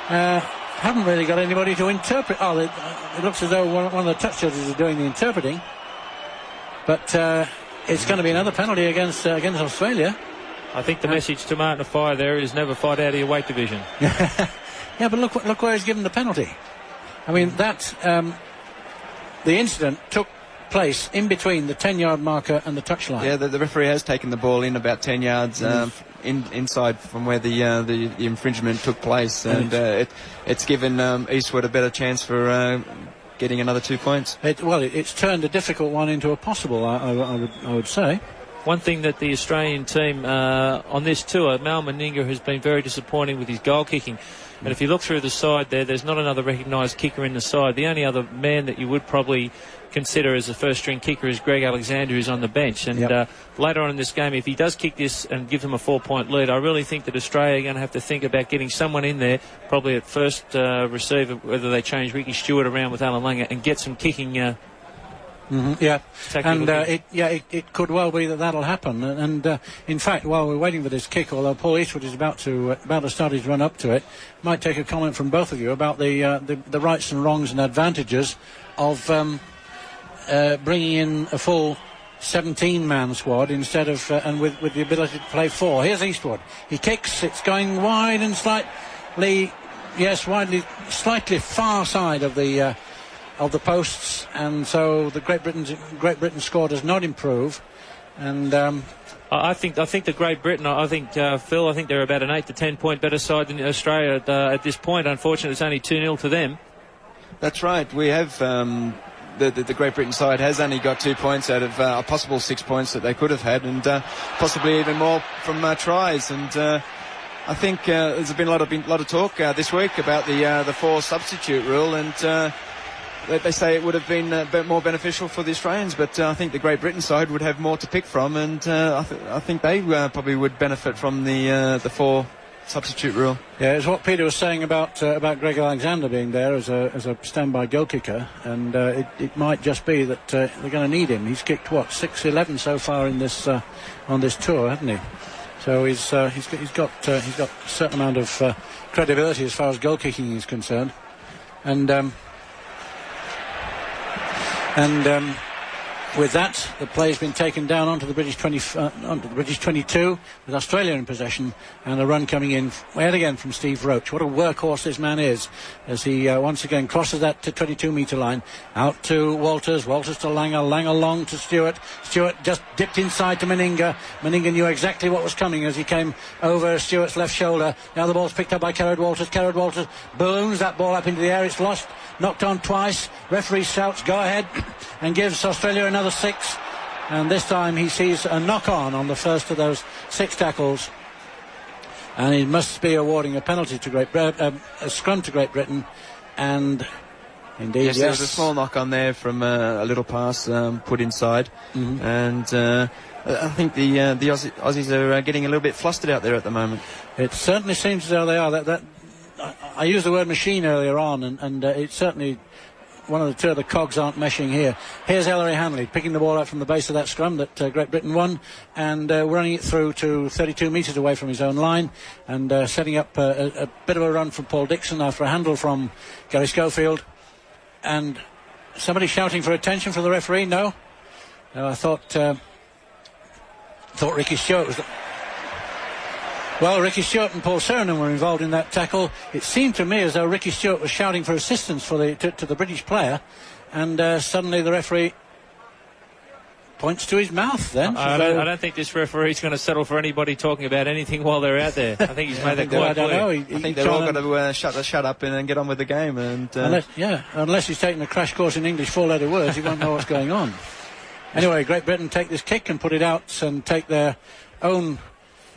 Haven't really got anybody to interpret. It looks as though one of the touch judges is doing the interpreting. But it's going to be another penalty against Australia. I think the message to Martin O'Fire there is never fight out of your weight division. Yeah, but look where he's given the penalty. I mean, the incident took place in between the 10-yard marker and the touchline. Yeah, the referee has taken the ball in about 10 yards inside from where the infringement took place, and it's given Eastwood a better chance for getting another 2 points. It's turned a difficult one into a possible, I would say. one thing that the Australian team on this tour, Mal Meninga, has been very disappointing with his goal kicking. And if you look through the side there's not another recognised kicker in the side. The only other man that you would probably consider as a first-string kicker is Greg Alexander, who's on the bench. And later on in this game, if he does kick this and give them a 4-point lead, I really think that Australia are going to have to think about getting someone in there, probably at first receiver, whether they change Ricky Stewart around with Alan Langer and get some kicking. It could well be that'll happen. And in fact, while we're waiting for this kick, although Paul Eastwood is about to start his run up to it, might take a comment from both of you about the rights and wrongs and advantages of bringing in a full 17-man squad instead of and with the ability to play 4. Here's Eastwood. He kicks. It's going wide and slightly far side of the posts, and so the Great Britain score does not improve. And I think the Great Britain, Phil, I think they're about an 8 to 10 point better side than Australia at this point. Unfortunately, it's only 2-0 to them. That's right. We have the Great Britain side has only got 2 points out of a possible 6 points that they could have had, and possibly even more from tries. And I think there's been a lot of talk this week about the 4 substitute rule, and they say it would have been a bit more beneficial for the Australians, but I think the Great Britain side would have more to pick from, and I think they probably would benefit from the 4 substitute rule. Yeah, it's what Peter was saying about Greg Alexander being there as a standby goal kicker, and it might just be that they're going to need him. He's kicked 6-11 so far in this on this tour, hasn't he? So he's got a certain amount of credibility as far as goal kicking is concerned, and with that, the play's been taken down onto the British 22, with Australia in possession, and a run coming in yet again from Steve Roach. What a workhorse this man is, as he once again crosses that 22-metre line, out to Walters to Langer long to Stewart just dipped inside to Meninga. Meninga knew exactly what was coming as he came over Stewart's left shoulder. Now the ball's picked up by Carrad Walters balloons that ball up into the air. It's lost, knocked on twice. Referee shouts go ahead and gives Australia another 6, and this time he sees a knock-on the first of those 6 tackles, and he must be awarding a penalty to a scrum to Great Britain. And indeed, yes, there was a small knock-on there from a little pass put inside, and I think the Aussies are getting a little bit flustered out there at the moment. It certainly seems as though they are. I used the word machine earlier on, and it's certainly one of the two of the cogs aren't meshing here. Here's Ellery Hanley picking the ball out from the base of that scrum that Great Britain won, and running it through to 32 metres away from his own line, and setting up a bit of a run from Paul Dixon after a handle from Gary Schofield. And somebody shouting for attention from the referee. No, I thought Ricky Stewart was Well, Ricky Stewart and Paul Seranen were involved in that tackle. It seemed to me as though Ricky Stewart was shouting for assistance to the British player, and suddenly the referee points to his mouth then. I don't think this referee's going to settle for anybody talking about anything while they're out there. I think he's made that quite clear. I think they're all going to shut up and get on with the game. And unless he's taking a crash course in English 4-letter words, he won't know what's going on. Anyway, Great Britain take this kick and put it out and take their own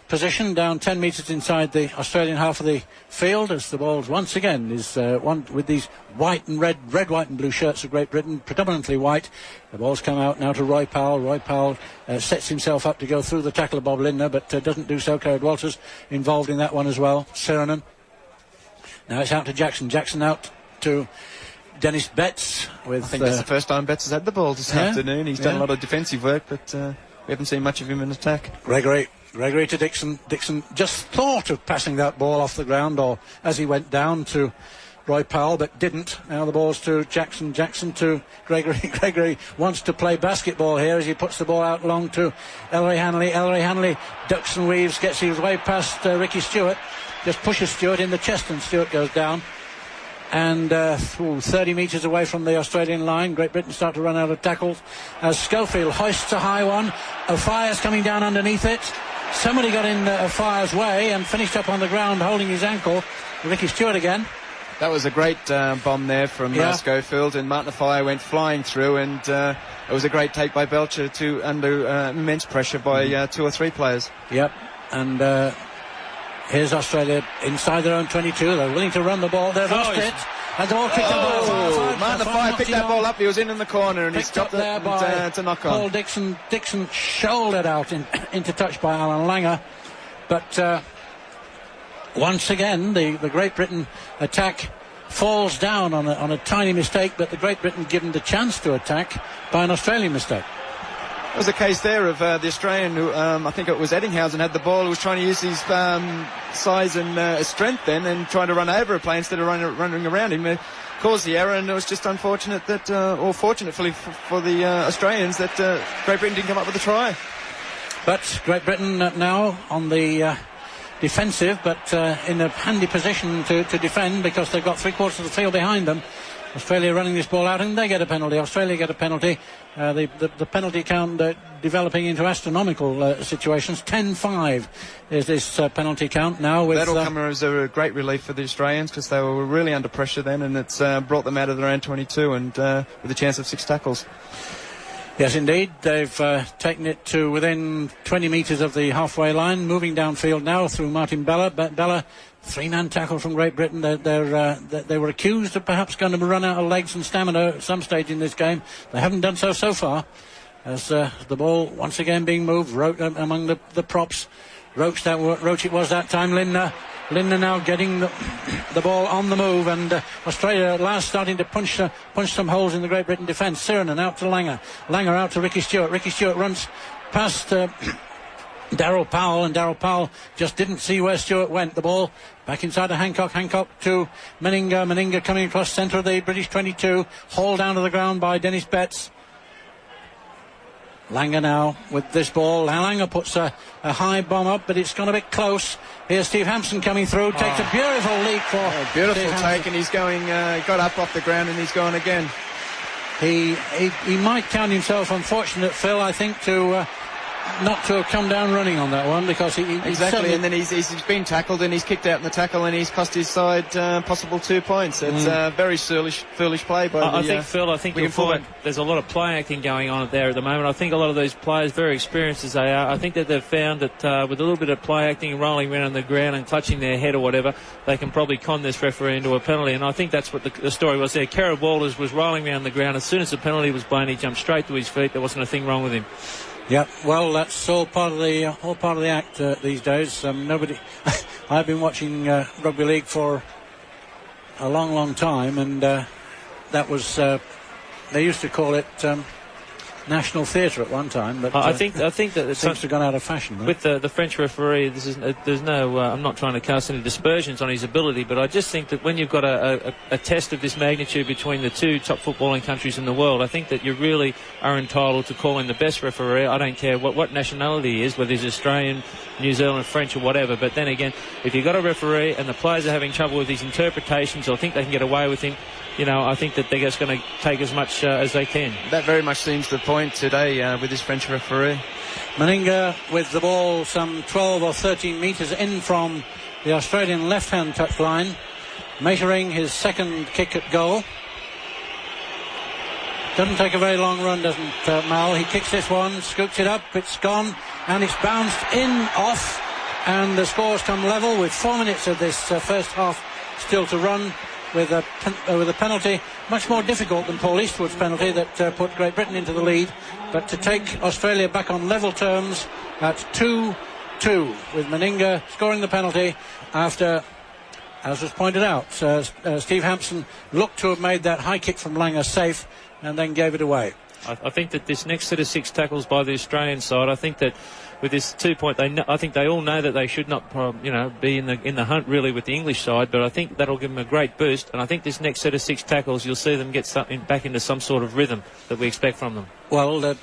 position down 10 metres inside the Australian half of the field, as the ball once again is one with these white, white and blue shirts of Great Britain, predominantly white. The ball's come out now to Roy Powell. Roy Powell sets himself up to go through the tackle of Bob Lindner, but doesn't do so. Carrad Walters involved in that one as well. Seranen. Now it's out to Jackson. Jackson out to Dennis Betts. I think that's the first time Betts has had the ball this afternoon. He's done a lot of defensive work, but we haven't seen much of him in attack. Gregory to Dixon. Dixon just thought of passing that ball off the ground, or as he went down to Roy Powell, but didn't. Now the ball's to Jackson. Jackson to Gregory. Gregory wants to play basketball here as he puts the ball out long to Ellery Hanley. Ellery Hanley ducks and weaves, gets his way past Ricky Stewart, just pushes Stewart in the chest, and Stewart goes down. And 30 metres away from the Australian line, Great Britain start to run out of tackles as Schofield hoists a high one. O'Fire's coming down underneath it. Somebody got in O'Fire's way and finished up on the ground holding his ankle. Ricky Stewart again. That was a great bomb there from Schofield, and Martin Afai went flying through, and it was a great take by Belcher under immense pressure by 2 or 3 players. Yep, and here's Australia inside their own 22. They're willing to run the ball. They've lost it. And the ball picked up. Martin Afai picked that ball up. He was in the corner, and he stopped it to knock on. Paul Dixon. Dixon shouldered out into touch by Alan Langer, but once again the Great Britain attack falls down on a tiny mistake, but the Great Britain given the chance to attack by an Australian mistake. There was a case there of the Australian who, I think it was Eddinghausen, had the ball, who was trying to use his size and strength then, and trying to run over a play instead of running around him. Caused the error, and it was just unfortunate that, or fortunately for the Australians, that Great Britain didn't come up with a try. But Great Britain now on the defensive, but in a handy position to defend, because they've got 3/4 of the field behind them. Australia running this ball out, and they get a penalty. Australia get a penalty. The penalty count developing into astronomical situations. 10-5 is this penalty count now. That'll come as a great relief for the Australians, because they were really under pressure then, and it's brought them out of their own 22 and with a chance of 6 tackles. Yes, indeed. They've taken it to within 20 metres of the halfway line, moving downfield now through Martin Bella. Bella, 3-man tackle from Great Britain. They were accused of perhaps going to run out of legs and stamina at some stage in this game. They haven't done so far, as the ball once again being moved among the props. Roach it was that time. Lindner now getting the ball on the move, and Australia at last starting to punch some holes in the Great Britain defence. Sirenen out to Langer. Langer out to Ricky Stewart. Ricky Stewart runs past Darryl Powell, and Darryl Powell just didn't see where Stewart went. The ball back inside to Hancock. Hancock to Meninga. Meninga coming across centre of the British 22. Hauled down to the ground by Dennis Betts. Langer now with this ball. Langer puts a high bomb up, but it's gone a bit close. Here's Steve Hampson coming through. Takes a beautiful leap for beautiful Steve take, and he's going. Got up off the ground, and he's gone again. He might count himself unfortunate, Phil, I think, to not to have come down running on that one, because he exactly, and then he's been tackled, and he's kicked out in the tackle, and he's cost his side possible 2 points. It's very foolish play by I think, Phil, you'll find there's a lot of play acting going on there at the moment. I think a lot of these players, very experienced as they are, I think that they've found that with a little bit of play acting, rolling around on the ground and clutching their head or whatever, they can probably con this referee into a penalty, and I think that's what the story was there. Kerr Walters was rolling around the ground. As soon as the penalty was blown, he jumped straight to his feet. There wasn't a thing wrong with him. Yeah, well, that's all part of the act these days. Nobody. I've been watching rugby league for a long time, and that was they used to call it National Theatre at one time, but I think that it seems to have gone out of fashion. Right? With the French referee, there's no. I'm not trying to cast any dispersions on his ability, but I just think that when you've got a test of this magnitude between the 2 top footballing countries in the world, I think that you really are entitled to call in the best referee. I don't care what nationality he is, whether he's Australian, New Zealand, French or whatever. But then again, if you've got a referee and the players are having trouble with his interpretations or think they can get away with him, I think that they're just going to take as much as they can. That very much seems the point today with this French referee. Meninga with the ball some 12 or 13 metres in from the Australian left-hand touch line, measuring his second kick at goal. Doesn't take a very long run, doesn't Mal? He kicks this one, scoops it up, it's gone, and it's bounced in, off, and the scores come level with 4 minutes of this first half still to run. With a penalty much more difficult than Paul Eastwood's penalty that put Great Britain into the lead, but to take Australia back on level terms at 2-2, with Meninga scoring the penalty after, as was pointed out, Steve Hampson looked to have made that high kick from Langer safe and then gave it away. I think that this next set of 6 tackles by the Australian side, I think that with this 2 point, I think they all know that they should not, be in the hunt really with the English side. But I think that'll give them a great boost. And I think this next set of 6 tackles, you'll see them get back into some sort of rhythm that we expect from them. Well,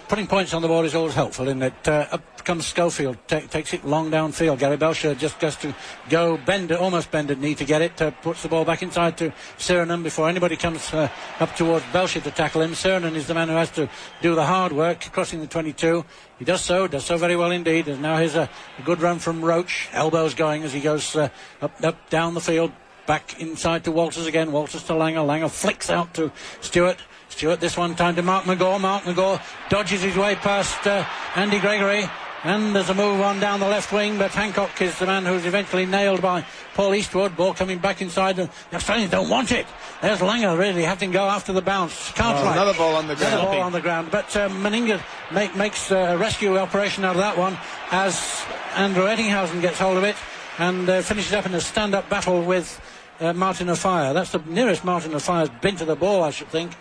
putting points on the board is always helpful, isn't it? Up comes Schofield, takes it long downfield. Gary Belcher just has to go almost bended knee to get it. Puts the ball back inside to Sirenen before anybody comes up towards Belcher to tackle him. Sirenen is the man who has to do the hard work, crossing the 22. He does so very well indeed. And now here's a good run from Roach. Elbows going as he goes up down the field. Back inside to Walters again. Walters to Langer. Langer flicks out to Stewart. Stewart this one time to Mark McGaw. Mark McGaw dodges his way past Andy Gregory. And there's a move on down the left wing, but Hancock is the man who's eventually nailed by Paul Eastwood. Ball coming back inside. The Australians don't want it. There's Langer really having to go after the bounce. Another ball on the ground. Another ball on the ground. But Meninga makes a rescue operation out of that one as Andrew Ettinghausen gets hold of it and finishes up in a stand-up battle with Martin Offiah. That's the nearest Martin Offiah's been to the ball, I should think.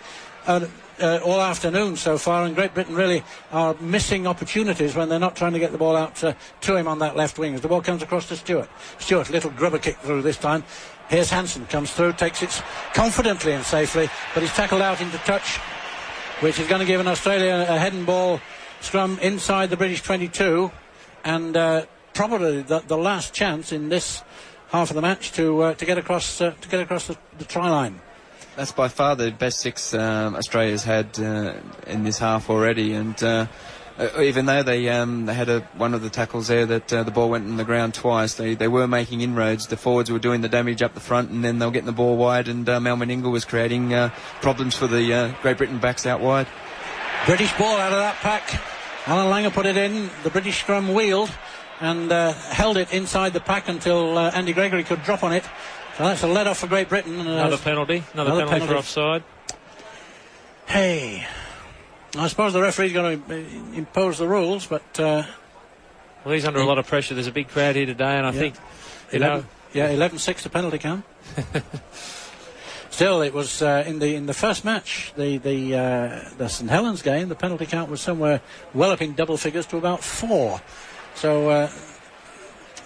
All afternoon so far, and Great Britain really are missing opportunities when they're not trying to get the ball out to him on that left wing as the ball comes across to Stewart. Stewart, little grubber kick through this time. Here's Hansen, comes through, takes it confidently and safely, but he's tackled out into touch, which is going to give an Australia a head and ball scrum inside the British 22, and probably the last chance in this half of the match to get across the try line. That's by far the best six Australia's had in this half already, and even though they had one of the tackles there that the ball went on the ground twice, they were making inroads. The forwards were doing the damage up the front, and then they were getting the ball wide, and Mal Meninga was creating problems for the Great Britain backs out wide. British ball out of that pack. Alan Langer put it in. The British scrum wheeled and held it inside the pack until Andy Gregory could drop on it. So that's a let off for Great Britain. Another penalty for offside. Hey, I suppose the referee's going to impose the rules, but well, he's under a lot of pressure. There's a big crowd here today, and I think 11-6 the penalty count. Still, it was in the first match, the St Helens game. The penalty count was somewhere well up in double figures to about 4. So.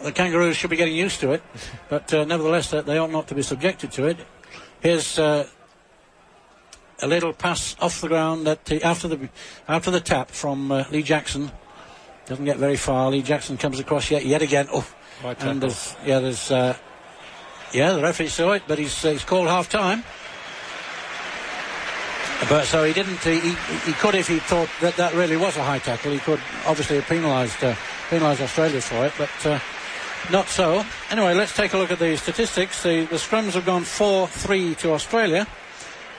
The Kangaroos should be getting used to it, but nevertheless they ought not to be subjected to it. Here's a little pass off the ground after the tap from Lee Jackson. Doesn't get very far. Lee Jackson comes across yet again. Oh, and the referee saw it, but he's called half time. But so he didn't. He could, if he thought that really was a high tackle, he could obviously have penalised Australia for it, but. Not so. Anyway, let's take a look at the statistics. The scrums have gone 4-3 to Australia,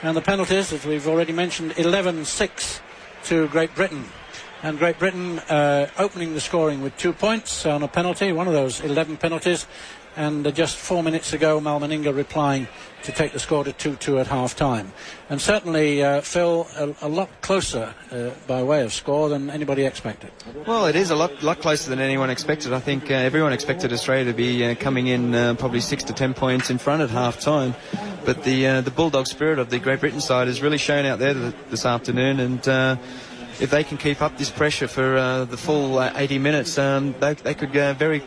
and the penalties, as we've already mentioned, 11-6 to Great Britain. And Great Britain opening the scoring with 2 points on a penalty, one of those 11 penalties, and just 4 minutes ago Mal Meninga replying to take the score to 2-2 at half-time. And certainly, Phil, a lot closer by way of score than anybody expected. Well, it is a lot closer than anyone expected. I think everyone expected Australia to be coming in probably 6 to 10 points in front at half-time. But the bulldog spirit of the Great Britain side has really shown out there this afternoon, and if they can keep up this pressure for the full 80 minutes, they could go very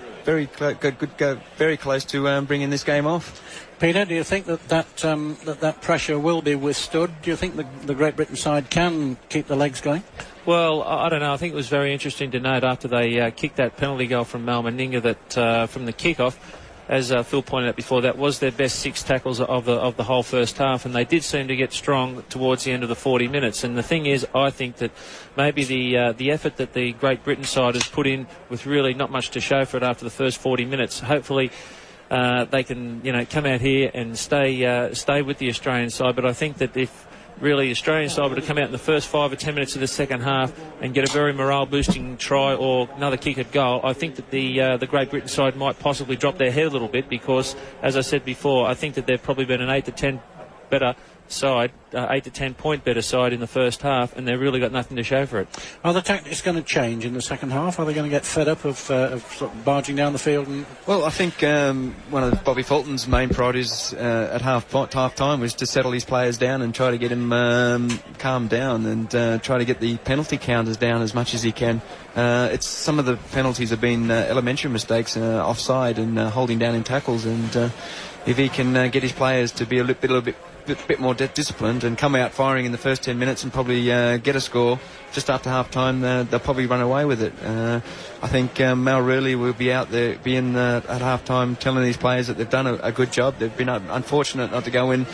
close to bringing this game off. Peter, do you think that pressure will be withstood? Do you think the Great Britain side can keep the legs going? Well, I don't know. I think it was very interesting to note after they kicked that penalty goal from Mal Meninga that from the kick-off, as Phil pointed out before, that was their best 6 tackles of the whole first half, and they did seem to get strong towards the end of the 40 minutes. And the thing is, I think that maybe the effort that the Great Britain side has put in with really not much to show for it after the first 40 minutes, hopefully they can come out here and stay with the Australian side. But I think that if really the Australian side were to come out in the first 5 or 10 minutes of the second half and get a very morale-boosting try or another kick at goal, I think that the Great Britain side might possibly drop their head a little bit because, as I said before, I think that they've probably been an 8 to 10 better side, 8 to 10 point better side in the first half, and they've really got nothing to show for it. Are the tactics going to change in the second half? Are they going to get fed up of sort of barging down the field? Well, I think one of Bobby Fulton's main priorities at half time was to settle his players down and try to get him calmed down and try to get the penalty counters down as much as he can. Some of the penalties have been elementary mistakes, offside and holding down in tackles, and if he can get his players to be a little bit more disciplined and come out firing in the first 10 minutes and probably get a score just after half time, they'll probably run away with it. I think Mal really will be out there at half time telling these players that they've done a good job. They've been unfortunate not to go in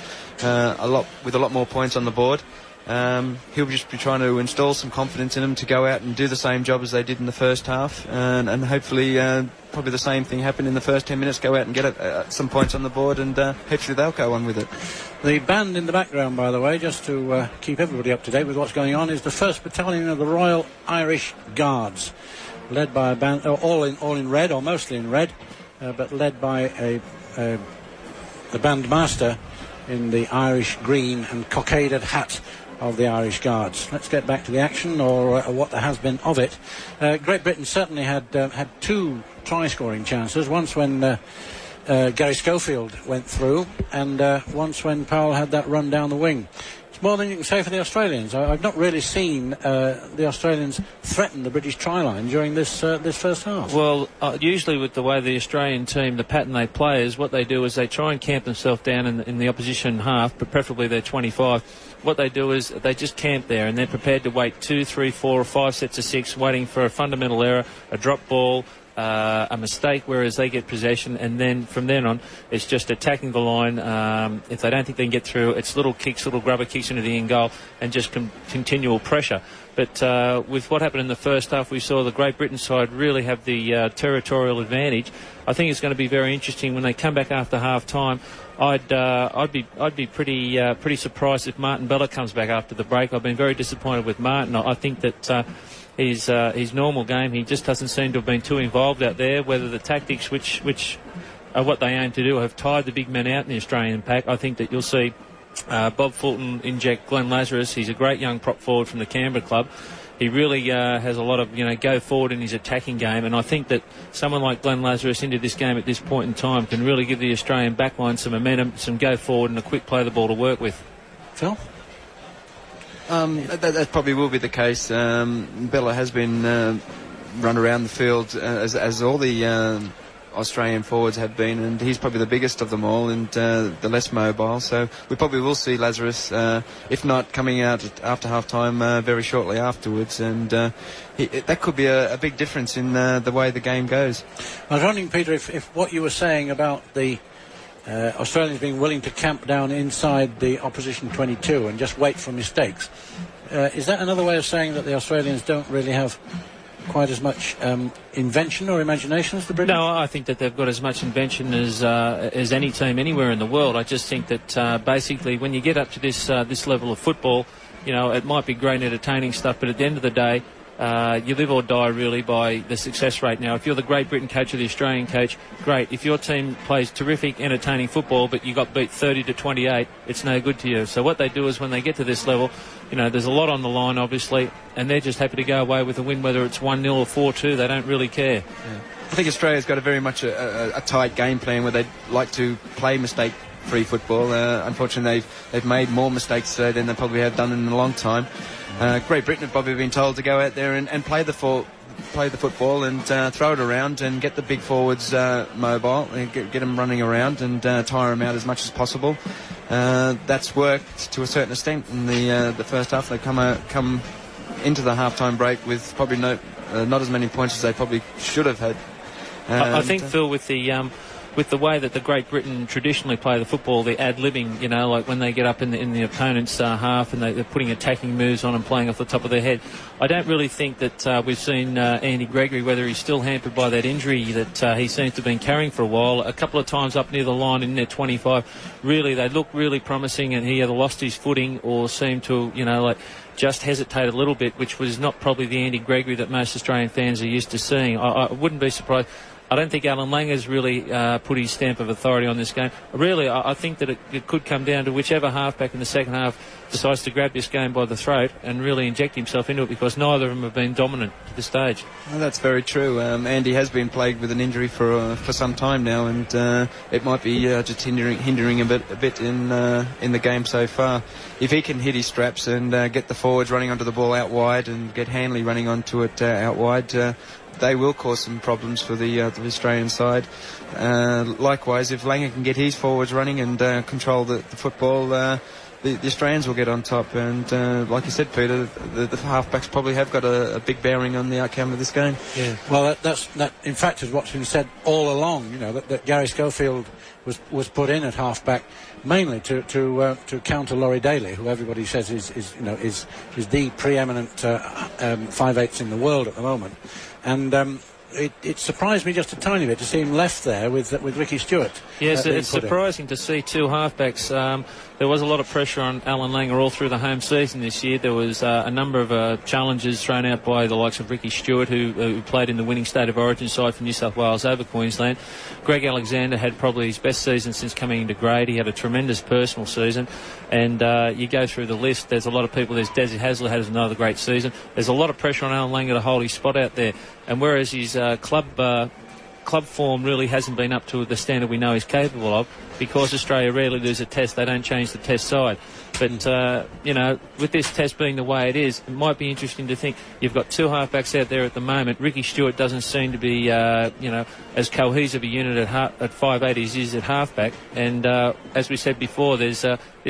with a lot more points on the board, He'll just be trying to install some confidence in them to go out and do the same job as they did in the first half, and hopefully probably the same thing happen in the first 10 minutes, go out and get some points on the board, and hopefully they'll go on with it. The band in the background, by the way, just to keep everybody up to date with what's going on, is the 1st Battalion of the Royal Irish Guards, led by a band, all in red, or mostly in red, but led by the bandmaster in the Irish green and cockaded hat of the Irish Guards. Let's get back to the action, or what there has been of it. Great Britain certainly had 2 try-scoring chances, once when Gary Schofield went through, and once when Powell had that run down the wing. It's more than you can say for the Australians. I've not really seen the Australians threaten the British try line during this first half. Well, usually with the way the Australian team, the pattern they play is, what they do is they try and camp themselves down in the opposition half, but preferably their 25. What they do is they just camp there, and they're prepared to wait 2, 3, 4 or 5 sets of 6, waiting for a fundamental error, a drop ball, a mistake, whereas they get possession, and then from then on it's just attacking the line. If they don't think they can get through, it's little kicks, little grubber kicks into the end goal, and just continual pressure. But with what happened in the first half, we saw the Great Britain side really have the territorial advantage. I think it's going to be very interesting when they come back after half time. I'd be pretty surprised if Martin Bella comes back after the break. I've been very disappointed with Martin. I think that his normal game, he just doesn't seem to have been too involved out there. Whether the tactics, which are what they aim to do, have tired the big men out in the Australian pack. I think that you'll see Bob Fulton inject Glenn Lazarus. He's a great young prop forward from the Canberra club. He really has a lot of, go forward in his attacking game, and I think that someone like Glenn Lazarus into this game at this point in time can really give the Australian backline some momentum, some go forward, and a quick play the ball to work with. Phil? That probably will be the case. Bella has been run around the field as all the Australian forwards have been, and he's probably the biggest of them all, and the less mobile. So we probably will see Lazarus, if not coming out after half time, very shortly afterwards, and that could be a big difference in the way the game goes. I was wondering, Peter, if what you were saying about the Australians being willing to camp down inside the opposition 22 and just wait for mistakes, is that another way of saying that the Australians don't really have quite as much invention or imagination as the British? No, I think that they've got as much invention as any team anywhere in the world. I just think that basically when you get up to this level of football, it might be great entertaining stuff, but at the end of the day, you live or die really by the success rate. Now, if you're the Great Britain coach or the Australian coach, great. If your team plays terrific, entertaining football, but you got beat 30-28, it's no good to you. So what they do is when they get to this level, there's a lot on the line, obviously, and they're just happy to go away with a win, whether it's 1-0 or 4-2. They don't really care. Yeah. I think Australia's got a very much a tight game plan where they like to play mistake-free football. Unfortunately, they've made more mistakes than they probably have done in a long time. Great Britain have probably been told to go out there and play the football and throw it around and get the big forwards mobile and get them running around and tire them out as much as possible. That's worked to a certain extent in the first half. They come into the half-time break with probably not as many points as they probably should have had. I think, Phil, with the way that the Great Britain traditionally play the football, the ad-libbing, like when they get up in the opponent's half and they're putting attacking moves on and playing off the top of their head. I don't really think that we've seen Andy Gregory, whether he's still hampered by that injury that he seems to have been carrying for a while. A couple of times up near the line in their 25, really, they look really promising, and he either lost his footing or seemed to, just hesitate a little bit, which was not probably the Andy Gregory that most Australian fans are used to seeing. I wouldn't be surprised. I don't think Alan Langer's really put his stamp of authority on this game. Really, I think that it could come down to whichever halfback in the second half decides to grab this game by the throat and really inject himself into it, because neither of them have been dominant to this stage. Well, that's very true. Andy has been plagued with an injury for some time now, and it might be just hindering a bit in the game so far. If he can hit his straps and get the forwards running onto the ball out wide and get Hanley running onto it out wide, they will cause some problems for the Australian side. Likewise, if Langer can get his forwards running and control the football, the Australians will get on top. And like you said, Peter, the halfbacks probably have got a big bearing on the outcome of this game. Yeah. Well, that in fact is what's been said all along. You know that Gary Schofield was put in at halfback mainly to counter Laurie Daly, who everybody says is the preeminent 5/8 in the world at the moment, and. It surprised me just a tiny bit to see him left there with Ricky Stewart. Yes, it's surprising to see two halfbacks. There was a lot of pressure on Alan Langer all through the home season this year. There was a number of challenges thrown out by the likes of Ricky Stewart, who played in the winning State of Origin side for New South Wales over Queensland. Greg Alexander had probably his best season since coming into grade. He had a tremendous personal season. And you go through the list, there's a lot of people. There's Desi Hasler has another great season. There's a lot of pressure on Alan Langer to hold his spot out there. And whereas his club form really hasn't been up to the standard we know he's capable of, because Australia rarely lose a test, they don't change the test side. But, with this test being the way it is, it might be interesting to think you've got two halfbacks out there at the moment. Ricky Stewart doesn't seem to be, as cohesive a unit at 5'8" as he is at halfback. And as we said before, this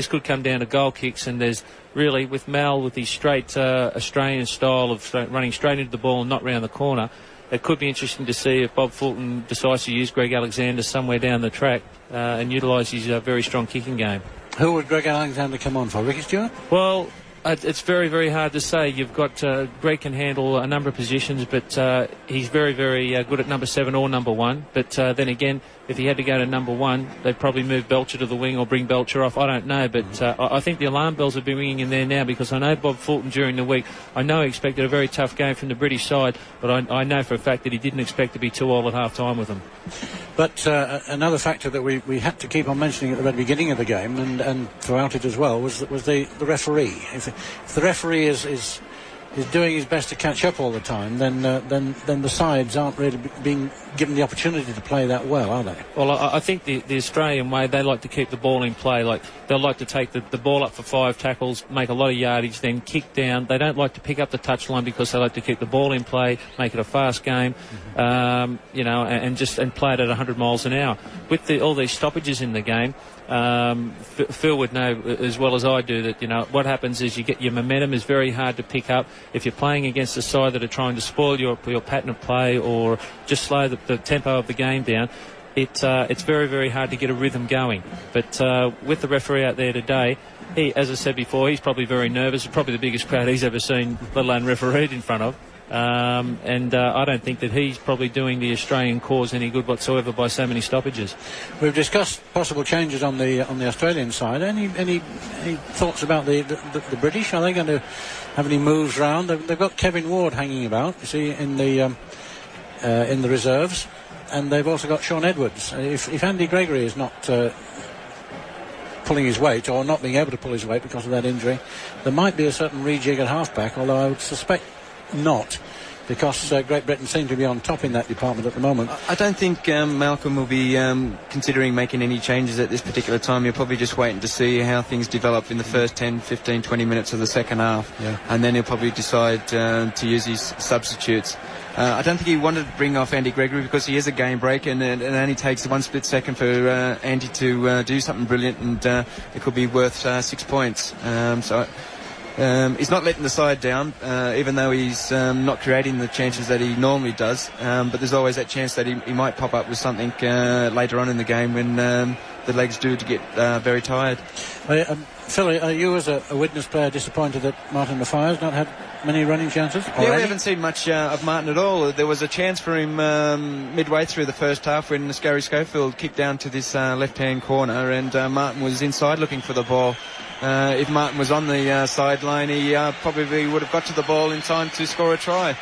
could come down to goal kicks, and there's really, with Mal, with his straight Australian style of running straight into the ball and not round the corner, it could be interesting to see if Bob Fulton decides to use Greg Alexander somewhere down the track and utilise his very strong kicking game. Who would Greg Alexander come on for? Ricky Stewart? Well, it's very, very hard to say. You've got Greg can handle a number of positions, but he's very, very good at number 7 or number 1. But then again, if he had to go to number 1, they'd probably move Belcher to the wing or bring Belcher off. I don't know, but I think the alarm bells have been ringing in there now, because I know Bob Fulton during the week, I know he expected a very tough game from the British side, but I know for a fact that he didn't expect to be 2-2 at half-time with them. But another factor that we had to keep on mentioning at the very beginning of the game and throughout it as well was the referee. If the referee is doing his best to catch up all the time, then the sides aren't really being given the opportunity to play that well, are they? Well, I think the Australian way, they like to keep the ball in play. Like, they'll like to take the ball up for 5 tackles, make a lot of yardage, then kick down. They don't like to pick up the touchline because they like to keep the ball in play, make it a fast game, and play it at 100 miles an hour. With all these stoppages in the game, Phil would know as well as I do that, what happens is you get your momentum is very hard to pick up. If you're playing against a side that are trying to spoil your pattern of play or just slow the tempo of the game down, it's very, very hard to get a rhythm going. But with the referee out there today, he, as I said before, he's probably very nervous. It's probably the biggest crowd he's ever seen, let alone refereed in front of. I don't think that he's probably doing the Australian cause any good whatsoever by so many stoppages. We've discussed possible changes on the Australian side. Any thoughts about the British? Are they going to have any moves round? They've got Kevin Ward hanging about, you see, in the reserves, and they've also got Sean Edwards. If Andy Gregory is not pulling his weight, or not being able to pull his weight because of that injury, there might be a certain rejig at halfback, although I would suspect not, because Great Britain seem to be on top in that department at the moment. I don't think Malcolm will be considering making any changes at this particular time. You're probably just waiting to see how things develop in the first 10, 15, 20 minutes of the second half, and then he'll probably decide to use his substitutes. I don't think he wanted to bring off Andy Gregory because he is a game break, and it only takes 1 split second for Andy to do something brilliant, and it could be worth 6 points. He's not letting the side down, even though he's not creating the chances that he normally does. But there's always that chance that he might pop up with something later on in the game when the legs do to get very tired. Phil, are you as a witness player disappointed that Martin Maffei's not had many running chances already? Yeah, we haven't seen much of Martin at all. There was a chance for him midway through the first half when Gary Schofield kicked down to this left-hand corner, and Martin was inside looking for the ball. If Martin was on the sideline, he probably would have got to the ball in time to score a try.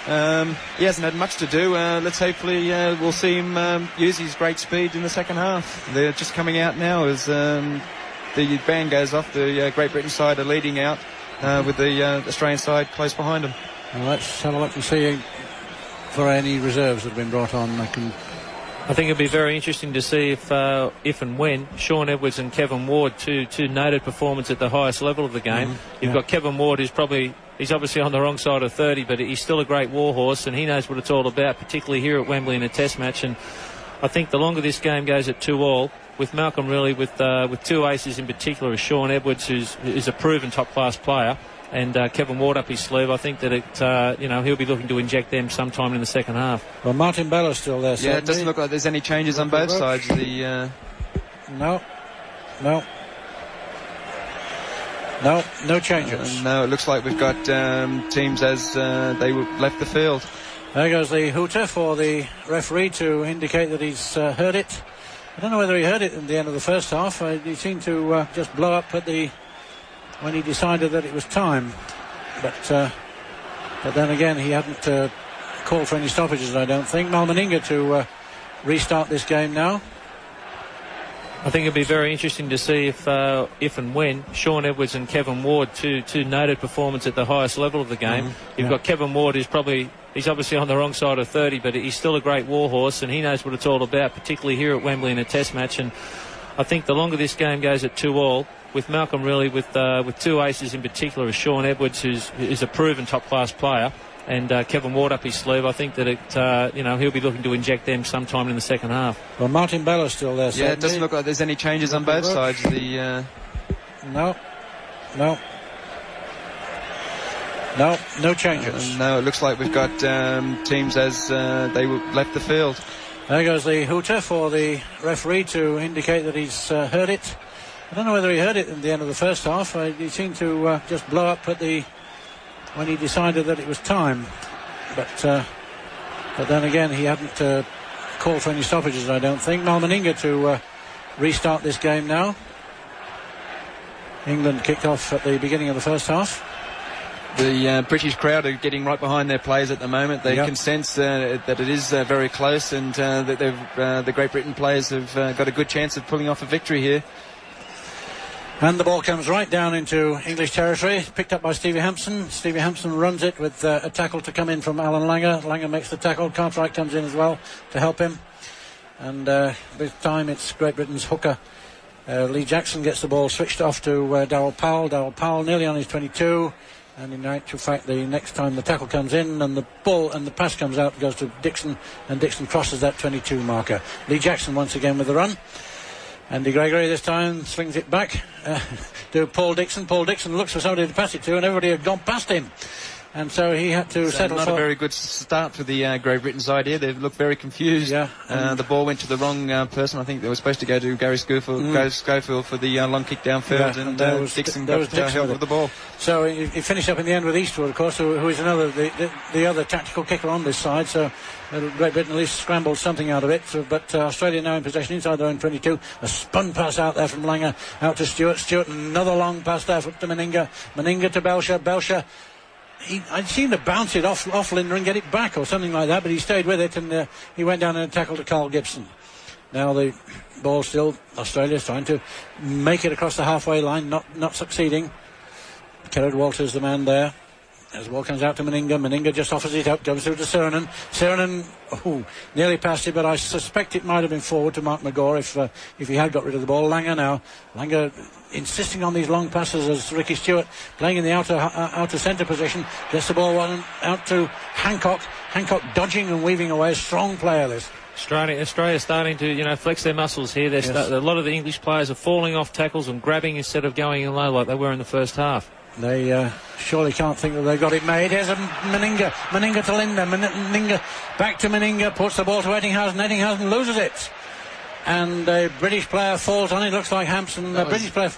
He hasn't had much to do. Hopefully we'll see him use his great speed in the second half. They're just coming out now as the band goes off. The Great Britain side are leading out with the Australian side close behind them. Well, let's have a look and see for any reserves that have been brought on. I think it'll be very interesting to see if and when Sean Edwards and Kevin Ward, two noted performers at the highest level of the game. You've got Kevin Ward, he's obviously on the wrong side of 30, but he's still a great warhorse, and he knows what it's all about, particularly here at Wembley in a test match. And I think the longer this game goes at 2-2, with Malcolm really with two aces in particular, as Sean Edwards, who's a proven top-class player, and Kevin Ward up his sleeve. I think that he'll be looking to inject them sometime in the second half. Well, Martin Bella's still there. Yeah, it doesn't look like there's any changes on both sides. No changes. No, it looks like we've got teams as they left the field. There goes the hooter for the referee to indicate that he's heard it. I don't know whether he heard it at the end of the first half. He seemed to just blow up when he decided that it was time. But then again, he hadn't called for any stoppages, I don't think. Mal Meninga to restart this game now. I think it'd be very interesting to see if and when Sean Edwards and Kevin Ward, two noted performers at the highest level of the game. You've got Kevin Ward, he's obviously on the wrong side of 30, but he's still a great warhorse, and he knows what it's all about, particularly here at Wembley in a test match. And I think the longer this game goes at 2-2, with Malcolm really with two aces in particular, as Sean Edwards, who's a proven top-class player, and Kevin Ward up his sleeve, I think that he'll be looking to inject them sometime in the second half. Well, Martin Bella's still there. Yeah, it doesn't look like there's any changes on both sides. No changes. No, it looks like we've got teams as they left the field. There goes the hooter for the referee to indicate that he's heard it. I don't know whether he heard it at the end of the first half. He seemed to just blow up when he decided that it was time. But then again, he hadn't called for any stoppages, I don't think. Mal Meninga to restart this game now. England kicked off at the beginning of the first half. The British crowd are getting right behind their players at the moment. They can sense that it is very close, and that the Great Britain players have got a good chance of pulling off a victory here. And the ball comes right down into English territory, picked up by Stevie Hampson. Stevie Hampson runs it with a tackle to come in from Alan Langer. Langer makes the tackle. Cartwright comes in as well to help him. And this time it's Great Britain's hooker. Lee Jackson gets the ball switched off to Darryl Powell. Darryl Powell nearly on his 22. And in actual fact, the next time the tackle comes in and the ball and the pass comes out, goes to Dixon, and Dixon crosses that 22 marker. Lee Jackson once again with the run. Andy Gregory this time slings it back to Paul Dixon. Paul Dixon looks for somebody to pass it to, and everybody had gone past him. And so he had to settle for... Not a very good start for the Great Britain side here. They looked very confused. Yeah, the ball went to the wrong person. I think they were supposed to go to Gary Schofield for the long kick downfield, and Dixon got held with the ball. So he finished up in the end with Eastwood, of course, who is another the other tactical kicker on this side. So Great Britain at least scrambled something out of it. But Australia now in possession inside their own 22. A spun pass out there from Langer out to Stewart. Stewart, another long pass there to Meninga. Meninga to Belcher. I'd seen to bounce it off Linder and get it back or something like that, but he stayed with it, and he went down and tackled to Carl Gibson. Now the ball still, Australia's trying to make it across the halfway line, not succeeding. Kerrod Walters the man there. As the ball comes out to Meninga. Meninga just offers it up, goes through to Sirenen. Sirenen, nearly passed it, but I suspect it might have been forward to Mark McGaw if he had got rid of the ball. Langer now. Langer insisting on these long passes as Ricky Stewart playing in the outer centre position. Gets the ball out to Hancock. Hancock dodging and weaving away. Strong player this. Australia starting to flex their muscles here. A lot of the English players are falling off tackles and grabbing instead of going in low like they were in the first half. They surely can't think that they've got it made. Here's a Meninga. Meninga to Linder. Meninga back to Meninga. Puts the ball to Ettinghausen. Ettinghausen loses it. And a British player falls on it. Looks like Hampson. The British player...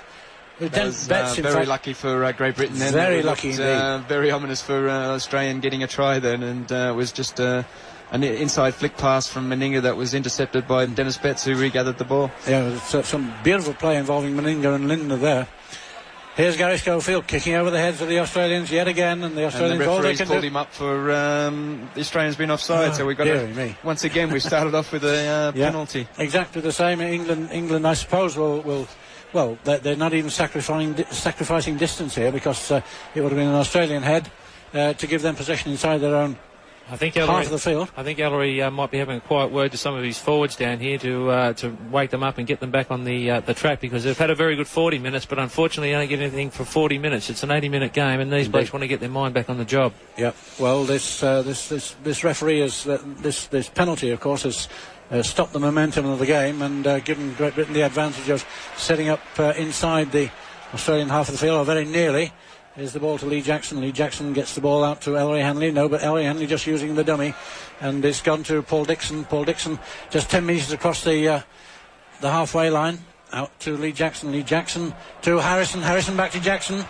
very lucky for Great Britain then. Very lucky indeed. Very ominous for Australian getting a try then. And it was just an inside flick pass from Meninga that was intercepted by Dennis Betts, who regathered the ball. Yeah, some beautiful play involving Meninga and Linder there. Here's Gary Schofield kicking over the heads of the Australians yet again, and the Australians all they can pulled him up for the Australians being offside. So we got once again we started off with a penalty. Exactly the same. England, I suppose, will they're not even sacrificing distance here, because it would have been an Australian head to give them possession inside their own half of the field. I think Ellery might be having a quiet word to some of his forwards down here to wake them up and get them back on the track, because they've had a very good 40 minutes, but unfortunately they don't get anything for 40 minutes. It's an 80-minute game, and these blokes want to get their mind back on the job. Yeah. Well, this referee is this penalty, of course, has stop the momentum of the game and given Great Britain the advantage of setting up inside the Australian half of the field, or very nearly. Here's the ball to Lee Jackson. Lee Jackson gets the ball out to Ellery Hanley. No, but Ellery Hanley just using the dummy. And it's gone to Paul Dixon. Paul Dixon just 10 metres across the halfway line. Out to Lee Jackson. Lee Jackson to Harrison. Harrison back to Jackson.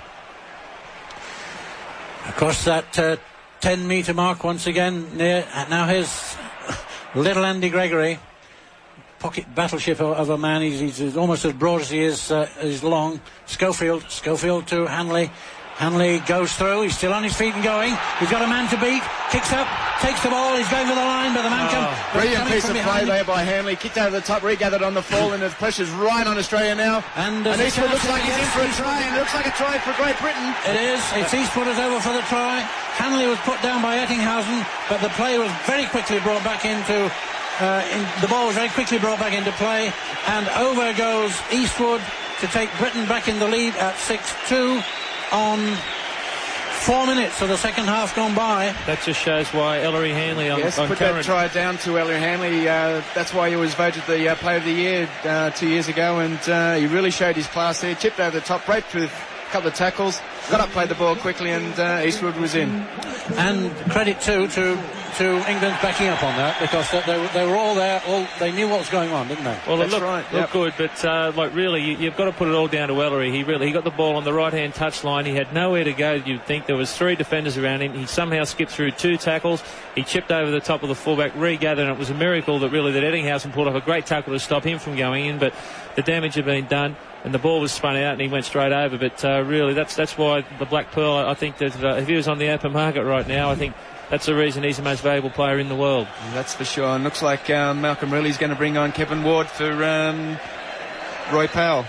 Across that 10-metre mark once again. Now here's little Andy Gregory. Pocket battleship of a man. He's almost as broad as he is long. Schofield to Hanley. Hanley goes through. He's still on his feet and going. He's got a man to beat. Kicks up. Takes the ball. He's going for the line, but the man comes. Brilliant piece of play there by Hanley. Kicked over the top, regathered on the fall, and the pressure's right on Australia now. And Eastwood looks like he's in for a try, and it looks like a try for Great Britain. It is. It's Eastwood is over for the try. Hanley was put down by Ettinghausen, but the play was very quickly brought back into. The ball was very quickly brought back into play, and over goes Eastwood to take Britain back in the lead at 6-2 on 4 minutes of the second half gone by. That just shows why Ellery Hanley on put current. That try down to Ellery Hanley. That's why he was voted the Player of the Year 2 years ago, and he really showed his class there. Chipped over the top, break through a couple of tackles, got up, played the ball quickly, and Eastwood was in. And credit too to England's backing up on that, because they were all there. They knew what was going on, didn't they? Well, it looked good, but really, you've got to put it all down to Ellery. He got the ball on the right-hand touchline. He had nowhere to go. You'd think there was 3 defenders around him. He somehow skipped through 2 tackles. He chipped over the top of the fullback, regathered, and it was a miracle that Ettinghausen pulled off a great tackle to stop him from going in. But the damage had been done, and the ball was spun out, and he went straight over. But really, that's why the Black Pearl. I think that if he was on the open market right now, I think that's the reason he's the most valuable player in the world. That's for sure. And looks like Malcolm Riley's going to bring on Kevin Ward for Roy Powell.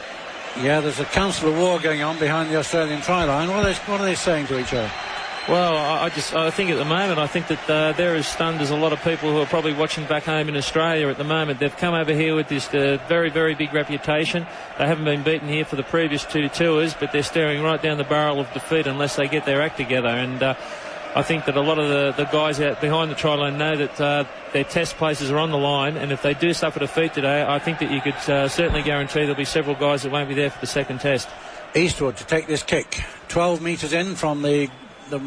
Yeah, there's a council of war going on behind the Australian try line. What are they saying to each other? Well, I think at the moment, I think that they're as stunned as a lot of people who are probably watching back home in Australia at the moment. They've come over here with this very, very big reputation. They haven't been beaten here for the previous 2 tours, but they're staring right down the barrel of defeat unless they get their act together. And I think that a lot of the guys out behind the try line know that their test places are on the line, and if they do suffer defeat today, I think that you could certainly guarantee there'll be several guys that won't be there for the second test. Eastwood to take this kick. 12 metres in from the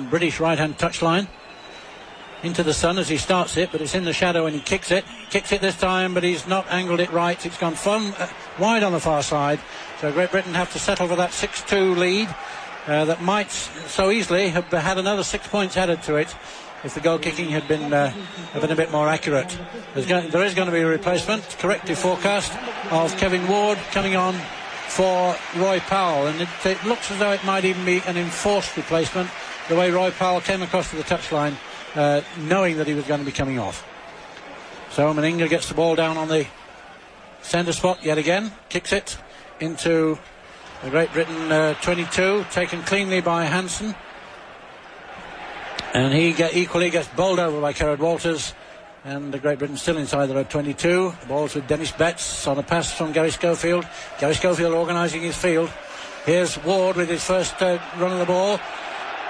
British right-hand touchline. Into the sun as he starts it, but it's in the shadow and he kicks it. Kicks it this time, but he's not angled it right. It's gone wide on the far side. So Great Britain have to settle for that 6-2 lead. That might so easily have had another 6 points added to it if the goal kicking had been a bit more accurate. There is going to be a replacement, correctly forecast, of Kevin Ward coming on for Roy Powell, and it looks as though it might even be an enforced replacement, the way Roy Powell came across to the touchline knowing that he was going to be coming off. So Meninga gets the ball down on the centre spot yet again, kicks it into the Great Britain 22, taken cleanly by Hansen, and he equally gets bowled over by Kerrod Walters, and the Great Britain still inside their 22. The ball's with Dennis Betts on a pass from Gary Schofield. Gary Schofield organising his field. Here's Ward with his first run of the ball.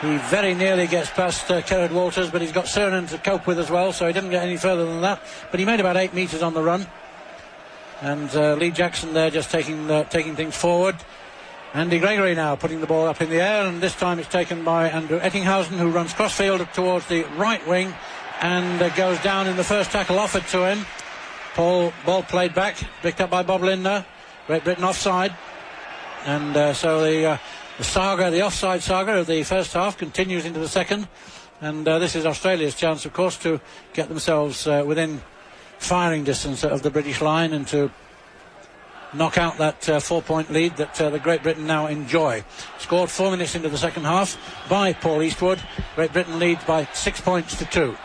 He very nearly gets past Kerrod Walters, but he's got Cernan to cope with as well, so he didn't get any further than that, but he made about 8 metres on the run. And Lee Jackson there just taking things forward. Andy Gregory now putting the ball up in the air, and this time it's taken by Andrew Ettinghausen, who runs crossfield towards the right wing and goes down in the first tackle offered to him. Ball played back, picked up by Bob Lindner. Great Britain offside, and so the offside saga of the first half continues into the second, and this is Australia's chance, of course, to get themselves within firing distance of the British line and to knock out that 4-point lead that the Great Britain now enjoy. Scored 4 minutes into the second half by Paul Eastwood. Great Britain leads by 6 points to 2.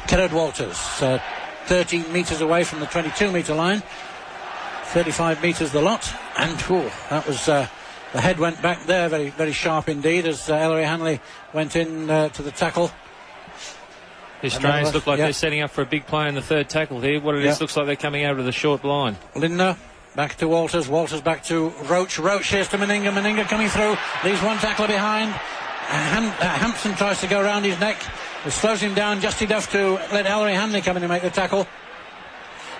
Kerrod Walters, 13 metres away from the 22-metre line, 35 metres the lot, and that was the head went back there very, very sharp indeed as Ellery Hanley went in to the tackle. The Australians look like they're setting up for a big play in the third tackle here. What it is looks like they're coming out of the short line. Lindner back to Walters. Walters back to Roach. Roach here's to Meninga. Meninga coming through. Leaves one tackler behind. Hampson tries to go around his neck. It slows him down just enough to let Ellery Hanley come in and make the tackle.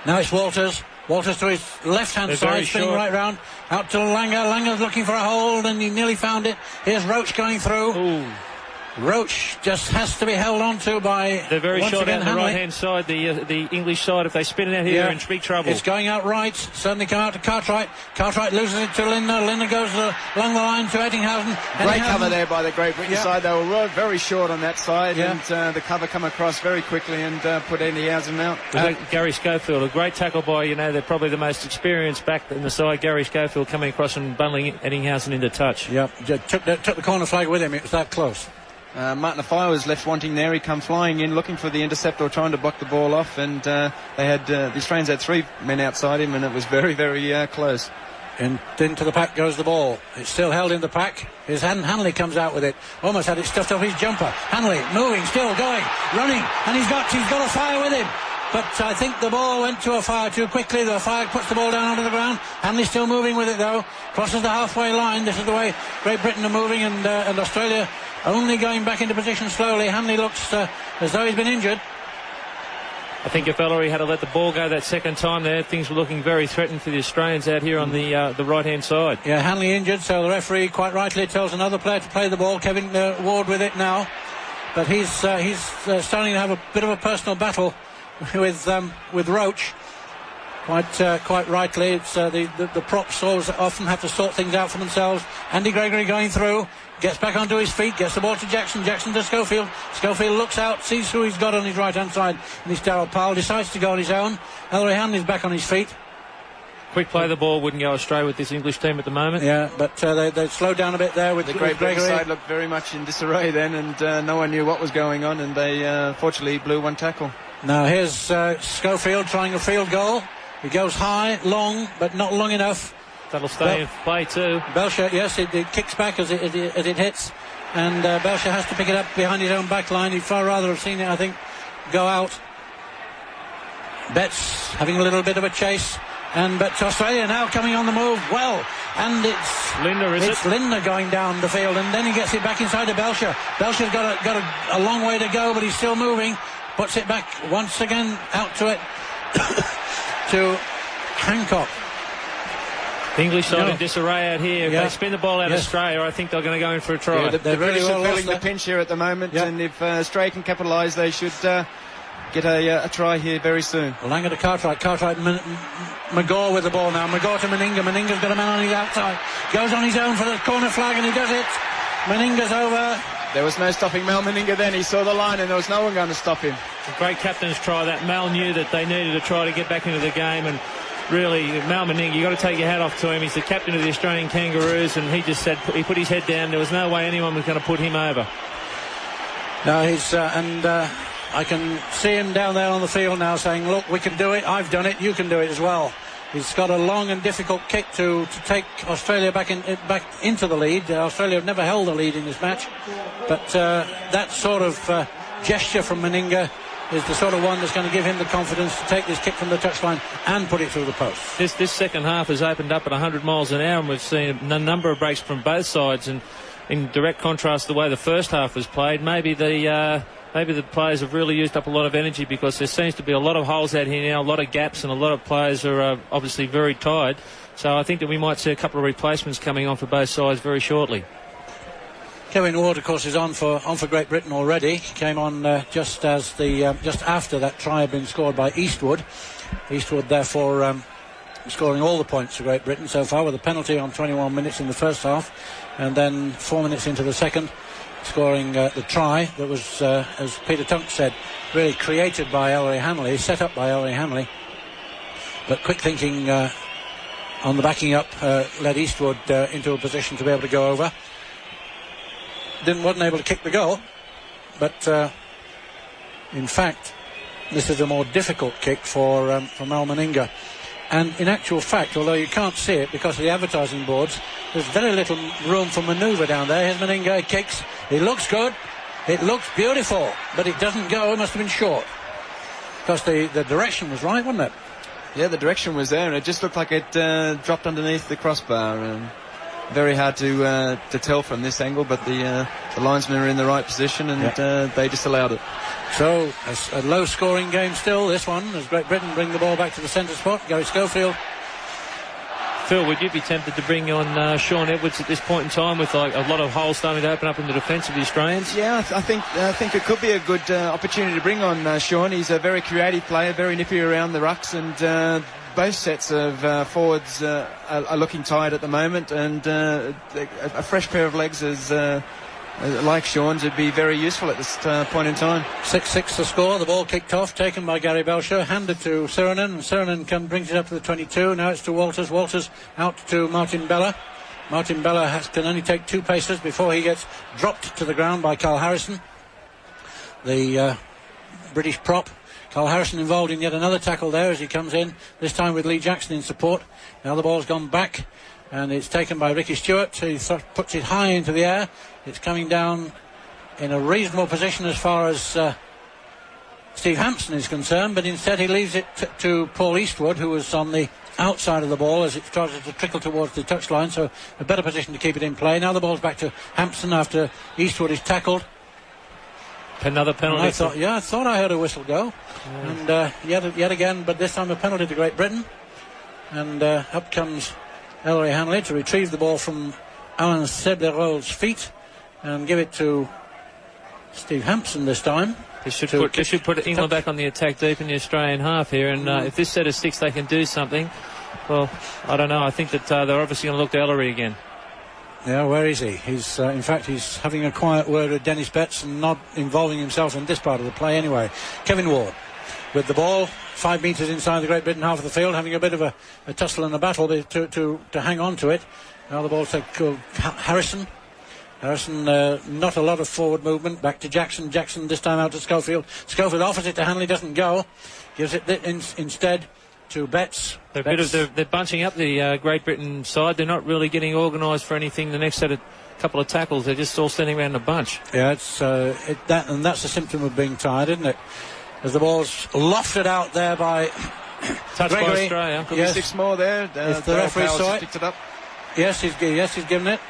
Now it's Walters. Walters to his left-hand side, spinning right round. Out to Langer. Langer's looking for a hold, and he nearly found it. Here's Roach going through. Ooh. Roach just has to be held on to by... They're very short out on the Hanley. right-hand side, the English side. If they spin it out here, they're in big trouble. It's going out right. Suddenly come out to Cartwright. Cartwright loses it to Lindner. Lindner goes along the line to Ettinghausen. Great cover there by the Great Britain side. They were very short on that side, and the cover come across very quickly and put Ettinghausen out. Gary Schofield, a great tackle by, they're probably the most experienced back in the side. Gary Schofield coming across and bundling Ettinghausen into touch. Yep, took the corner flag with him. It was that close. Martin Afai was left wanting there. He come flying in looking for the interceptor, trying to block the ball off, and they had the Australians had 3 men outside him, and it was very, very close. And into the pack goes the ball. It's still held in the pack. His Hanley comes out with it. Almost had it stuffed off his jumper. Hanley moving, still going, running, and he's got a fire with him. But I think the ball went to a fire too quickly. The fire puts the ball down onto the ground. Hanley still moving with it though. Crosses the halfway line. This is the way Great Britain are moving, and Australia only going back into position slowly. Hanley looks as though he's been injured. I think if Ellery had to let the ball go that second time there, things were looking very threatened for the Australians out here on the right-hand side. Yeah, Hanley injured, so the referee quite rightly tells another player to play the ball. Kevin Ward with it now. But he's starting to have a bit of a personal battle with Roach. Quite rightly, it's the props often have to sort things out for themselves. Andy Gregory going through, gets back onto his feet, gets the ball to Jackson. Jackson to Schofield. Schofield looks out, sees who he's got on his right-hand side, and it's Darryl Powell. Decides to go on his own. Ellery Hanley's back on his feet. Quick play, the ball wouldn't go astray with this English team at the moment. Yeah, but they slowed down a bit there with the Great Britain side looked very much in disarray then, and no one knew what was going on, and they fortunately blew one tackle. Now here's Schofield trying a field goal. He goes high, long, but not long enough. That'll stay in play too. Belcher, yes, it kicks back as it hits, and Belcher has to pick it up behind his own back line. He'd far rather have seen it, I think, go out. Betts having a little bit of a chase, but Australia now coming on the move well, and it's Lindner going down the field, and then he gets it back inside to Belcher. Belcher's got a long way to go, but he's still moving. Puts it back once again out to it to Hancock. The English side in disarray out here. If they spin the ball out of Australia, I think they're going to go in for a try. Yeah, they're really feeling the pinch here at the moment, and if Australia can capitalise, they should get a try here very soon. Langer to Cartwright. McGaw with the ball now. McGaw to Meninga. Meninga's got a man on his outside. Goes on his own for the corner flag, and he does it. Meninga's over. There was no stopping Mal Meninga then. He saw the line and there was no one going to stop him. A great captain's try. That Mal knew that they needed to try to get back into the game, and really, Mal Meninga, you've got to take your hat off to him. He's the captain of the Australian Kangaroos, and he just said, he put his head down. There was no way anyone was going to put him over. No, he's I can see him down there on the field now saying, look, we can do it. I've done it. You can do it as well. He's got a long and difficult kick to take Australia back into the lead. Australia have never held the lead in this match, but that sort of gesture from Meninga is the sort of one that's going to give him the confidence to take this kick from the touchline and put it through the post. This second half has opened up at 100 miles an hour, and we've seen a number of breaks from both sides, and in direct contrast to the way the first half was played, maybe the players have really used up a lot of energy, because there seems to be a lot of holes out here now, a lot of gaps, and a lot of players are obviously very tired. So I think that we might see a couple of replacements coming on for both sides very shortly. Kevin Ward, of course, is on for Great Britain already. He came on just after that try had been scored by Eastwood. Eastwood, therefore, scoring all the points for Great Britain so far, with a penalty on 21 minutes in the first half, and then 4 minutes into the second, scoring the try that was, as Peter Tunk said, really created by Ellery Hanley, set up by Ellery Hanley. But quick thinking on the backing up led Eastwood into a position to be able to go over. Wasn't able to kick the goal, but in fact, this is a more difficult kick for Mal Meninga. And in actual fact, although you can't see it because of the advertising boards, there's very little room for manoeuvre down there. Here's Meninga, he kicks. It looks good. It looks beautiful, but it doesn't go. It must have been short, because the direction was right, wasn't it? Yeah, the direction was there, and it just looked like it dropped underneath the crossbar. And very hard to tell from this angle, but the linesmen are in the right position, and they disallowed it. So, a low-scoring game still, this one, as Great Britain bring the ball back to the centre spot. Gary Schofield. Phil, would you be tempted to bring on Sean Edwards at this point in time with like a lot of holes starting to open up in the defence of the Australians? Yeah, I think it could be a good opportunity to bring on Sean. He's a very creative player, very nippy around the rucks, and both sets of forwards are looking tired at the moment, and a fresh pair of legs is like Sean's would be very useful at this point in time. 6-6 the score. The ball kicked off, taken by Gary Belcher, handed to Sirenen, and Sirenen brings it up to the 22. Now it's to Walters. Walters out to Martin Bella. Martin Bella can only take 2 paces before he gets dropped to the ground by Carl Harrison, the British prop. Carl Harrison involved in yet another tackle there as he comes in, this time with Lee Jackson in support. Now the ball's gone back, and it's taken by Ricky Stewart. He puts it high into the air. It's coming down in a reasonable position as far as Steve Hampson is concerned, but instead he leaves it to Paul Eastwood, who was on the outside of the ball as it started to trickle towards the touchline, so a better position to keep it in play. Now the ball's back to Hampson after Eastwood is tackled. Another penalty. I thought I heard a whistle go. Yeah. And yet again, but this time a penalty to Great Britain. And up comes Ellery Hanley to retrieve the ball from Alan Seblerol's feet and give it to Steve Hampson this time. They should put England back on the attack deep in the Australian half here, and if this set of 6 they can do something, well, I don't know. I think that they're obviously going to look to Ellery again. Yeah, where is he? He's in fact he's having a quiet word with Dennis Betts and not involving himself in this part of the play anyway. Kevin Ward with the ball 5 metres inside the Great Britain half of the field, having a bit of a tussle and a battle to hang on to it. Now the ball's to Harrison. Harrison, not a lot of forward movement. Back to Jackson. Jackson this time out to Schofield. Schofield offers it to Hanley, doesn't go. Gives it instead to Betts. They're bunching up the Great Britain side. They're not really getting organised for anything. The next set of couple of tackles, they're just all standing around in a bunch. Yeah, that's a symptom of being tired, isn't it? As the ball's lofted out there by touched Gregory. by Australia. Could be 6 more there. If the referee saw it, picked it up. Yes, he's given it.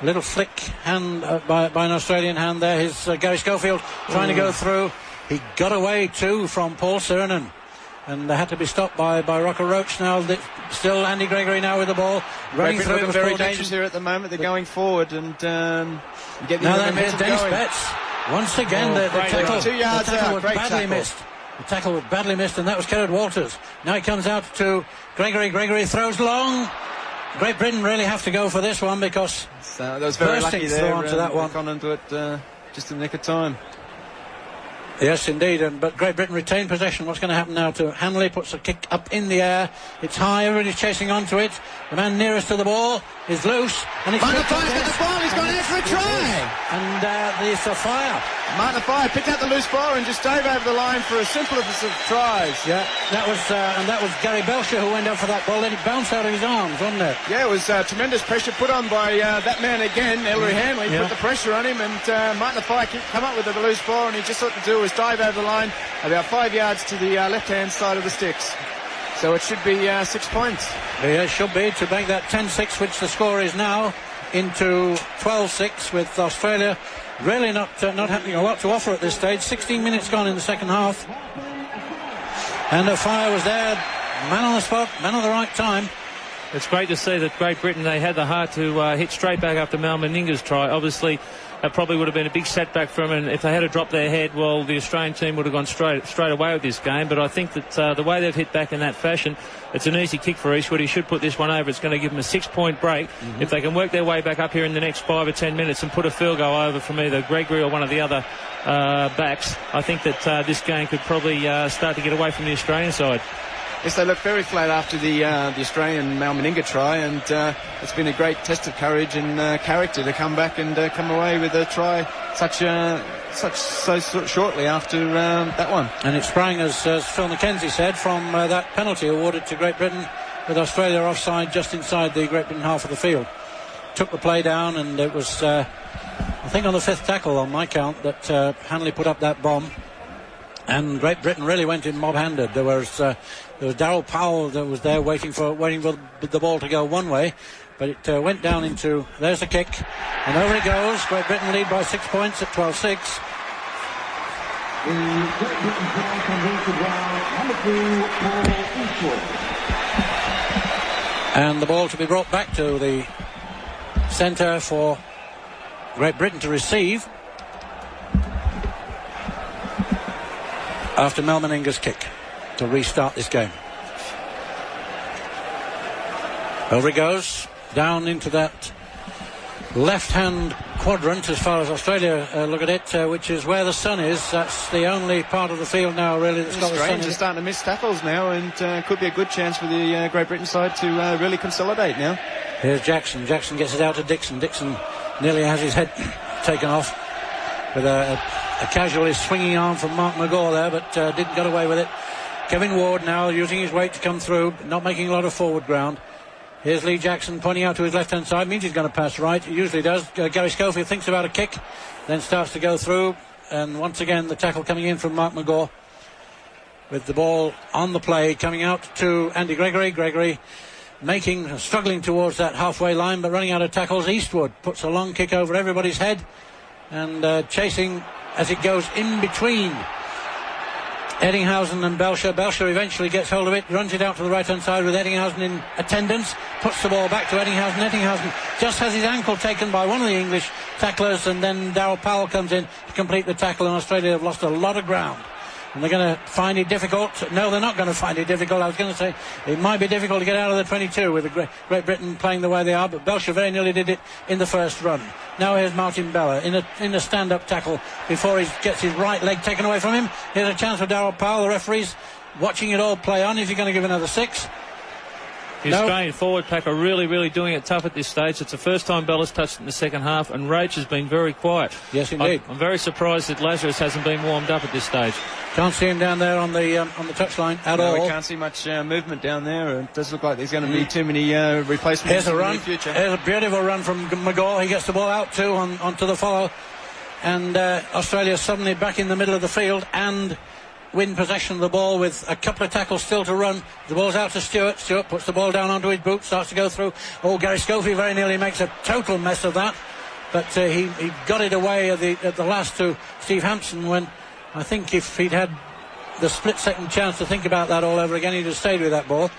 A little flick hand by an Australian hand there. Here's Gary Schofield trying to go through. He got away too from Paul Sirenen, and they had to be stopped by Rocco Roach. Now still Andy Gregory now with the ball running through. It was very dangerous here at the moment. They're going forward and get the momentum Dennis going. Betts once again. The tackle, 2 yards the tackle out. was Great badly tackle. missed. The tackle was badly missed, and that was Kerrod Walters. Now it comes out to Gregory. Gregory throws long. Great Britain really have to go for this one because that was very lucky there. Onto that one. Gone into it just in the nick of time. Yes, indeed. But Great Britain retained possession. What's going to happen now to Hanley? Puts a kick up in the air. It's high. Everybody's chasing onto it. The man nearest to the ball is loose. And it's Martin Fire got the ball. He's gone out for a try. And it's a fire. Martin Fire picked out the loose ball and just dove over the line for a simplest of tries. Yeah, that was Gary Belcher who went up for that ball. Then it bounced out of his arms, wasn't it? Yeah, it was tremendous pressure put on by that man again, Ellery Hanley. Put the pressure on him, and Martin Fire come up with the loose ball, and he just what to do was dive over the line about 5 yards to the left-hand side of the sticks. So it should be 6 points. Yeah, it should be to make that 10-6, which the score is now, into 12-6 with Australia really not having a lot to offer at this stage. 16 minutes gone in the second half. And a fire was there. Man on the spot, man on the right time. It's great to see that Great Britain, they had the heart to hit straight back after Mal Meninga's try. Obviously, that probably would have been a big setback for them, and if they had to drop their head, well, the Australian team would have gone straight away with this game. But I think that the way they've hit back in that fashion, it's an easy kick for Eastwood. He should put this one over. It's going to give them a 6-point break. If they can work their way back up here in the next 5 or 10 minutes and put a field goal over from either Gregory or one of the other backs, I think that this game could probably start to get away from the Australian side. Yes, they looked very flat after the Australian Mal Meninga try, and it's been a great test of courage and character to come back and come away with a try so shortly after that one. And it sprang, as Phil McKenzie said, from that penalty awarded to Great Britain with Australia offside just inside the Great Britain half of the field. Took the play down, and it was, I think, on the 5th tackle on my count that Hanley put up that bomb. And Great Britain really went in mob-handed. There was Darryl Powell that was there waiting for the ball to go one way, but it went down into. There's the kick, and over it goes. Great Britain lead by 6 points at 12-6. And the ball to be brought back to the centre for Great Britain to receive after Mel Meninga's kick to restart this game. Over he goes, down into that left-hand quadrant as far as Australia look at it, which is where the sun is. That's the only part of the field now really that's got the sun in They're starting to miss tackles now, and could be a good chance for the Great Britain side to really consolidate now. Here's Jackson. Jackson gets it out to Dixon. Dixon nearly has his head taken off with a casually swinging arm from Mark McGaw there, but didn't get away with it. Kevin Ward now using his weight to come through, not making a lot of forward ground. Here's Lee Jackson pointing out to his left-hand side. Means he's going to pass right. He usually does. Gary Schofield thinks about a kick, then starts to go through. And once again, the tackle coming in from Mark McGaw. With the ball on the play, coming out to Andy Gregory. Gregory struggling towards that halfway line, but running out of tackles. Eastwood puts a long kick over everybody's head. And chasing as it goes in between Eddinghausen and Belcher. Belcher eventually gets hold of it, runs it out to the right-hand side with Eddinghausen in attendance, puts the ball back to Eddinghausen. Eddinghausen just has his ankle taken by one of the English tacklers, and then Darryl Powell comes in to complete the tackle, and Australia have lost a lot of ground. And they're going to find it difficult. No, they're not going to find it difficult. I was going to say it might be difficult to get out of the 22 with Great Britain playing the way they are, but Belcher very nearly did it in the first run. Now here's Martin Bella in a stand-up tackle before he gets his right leg taken away from him. Here's a chance for Darryl Powell. The referee's watching it all play on. Is he going to give another 6? The Australian forward pack are really doing it tough at this stage. It's the first time Bella's touched it in the second half, and Roach has been very quiet. Yes, indeed. I'm very surprised that Lazarus hasn't been warmed up at this stage. Can't see him down there on the touchline at all. We can't see much movement down there. It does look like there's going to be too many replacements. Here's a run. In the future. Here's a beautiful run from McGaw. He gets the ball out too onto the follow, and Australia suddenly back in the middle of the field and win possession of the ball with a couple of tackles still to run. The ball's out to Stewart. Stewart puts the ball down onto his boot, starts to go through. Oh, Gary Schofield very nearly makes a total mess of that, but he got it away at the last to Steve Hampson, when I think if he'd had the split-second chance to think about that all over again, he'd have stayed with that ball.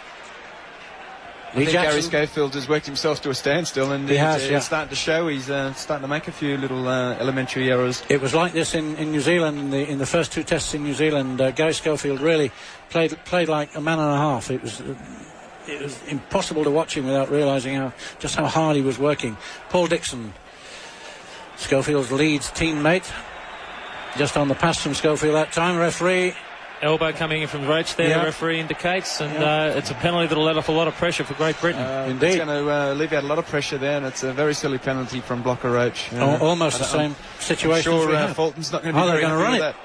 I think Gary Schofield has worked himself to a standstill, and it's starting to show. He's starting to make a few little elementary errors. It was like this in New Zealand in the first 2 tests in New Zealand. Gary Schofield really played like a man and a half. It was impossible to watch him without realising just how hard he was working. Paul Dixon, Schofield's Leeds teammate, just on the pass from Schofield that time. Referee. Elbow coming in from Roach there, the referee indicates, and it's a penalty that'll let off a lot of pressure for Great Britain. Indeed. It's going to alleviate a lot of pressure there, and it's a very silly penalty from Blocker Roach. Almost the same situation. I'm sure Fulton's not going to be very happy with that.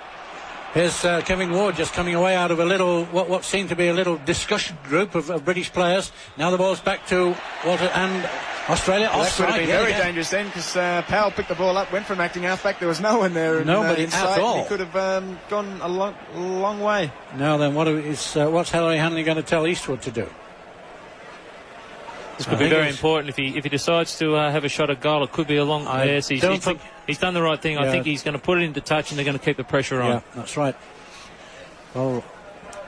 Here's Kevin Ward just coming away out of a little, what seemed to be a little discussion group of British players. Now the ball's back to Walter and Australia. That could have been very dangerous then, because Powell picked the ball up, went from acting halfback. There was no one there. Nobody in sight. at all. He could have gone a long way. Now then, what's Harry Hanley going to tell Eastwood to do? This could be very important if he decides to have a shot at goal. It could be a long. Yes, he's done the right thing. I think he's going to put it into touch, and they're going to keep the pressure on. Yeah, that's right. Well,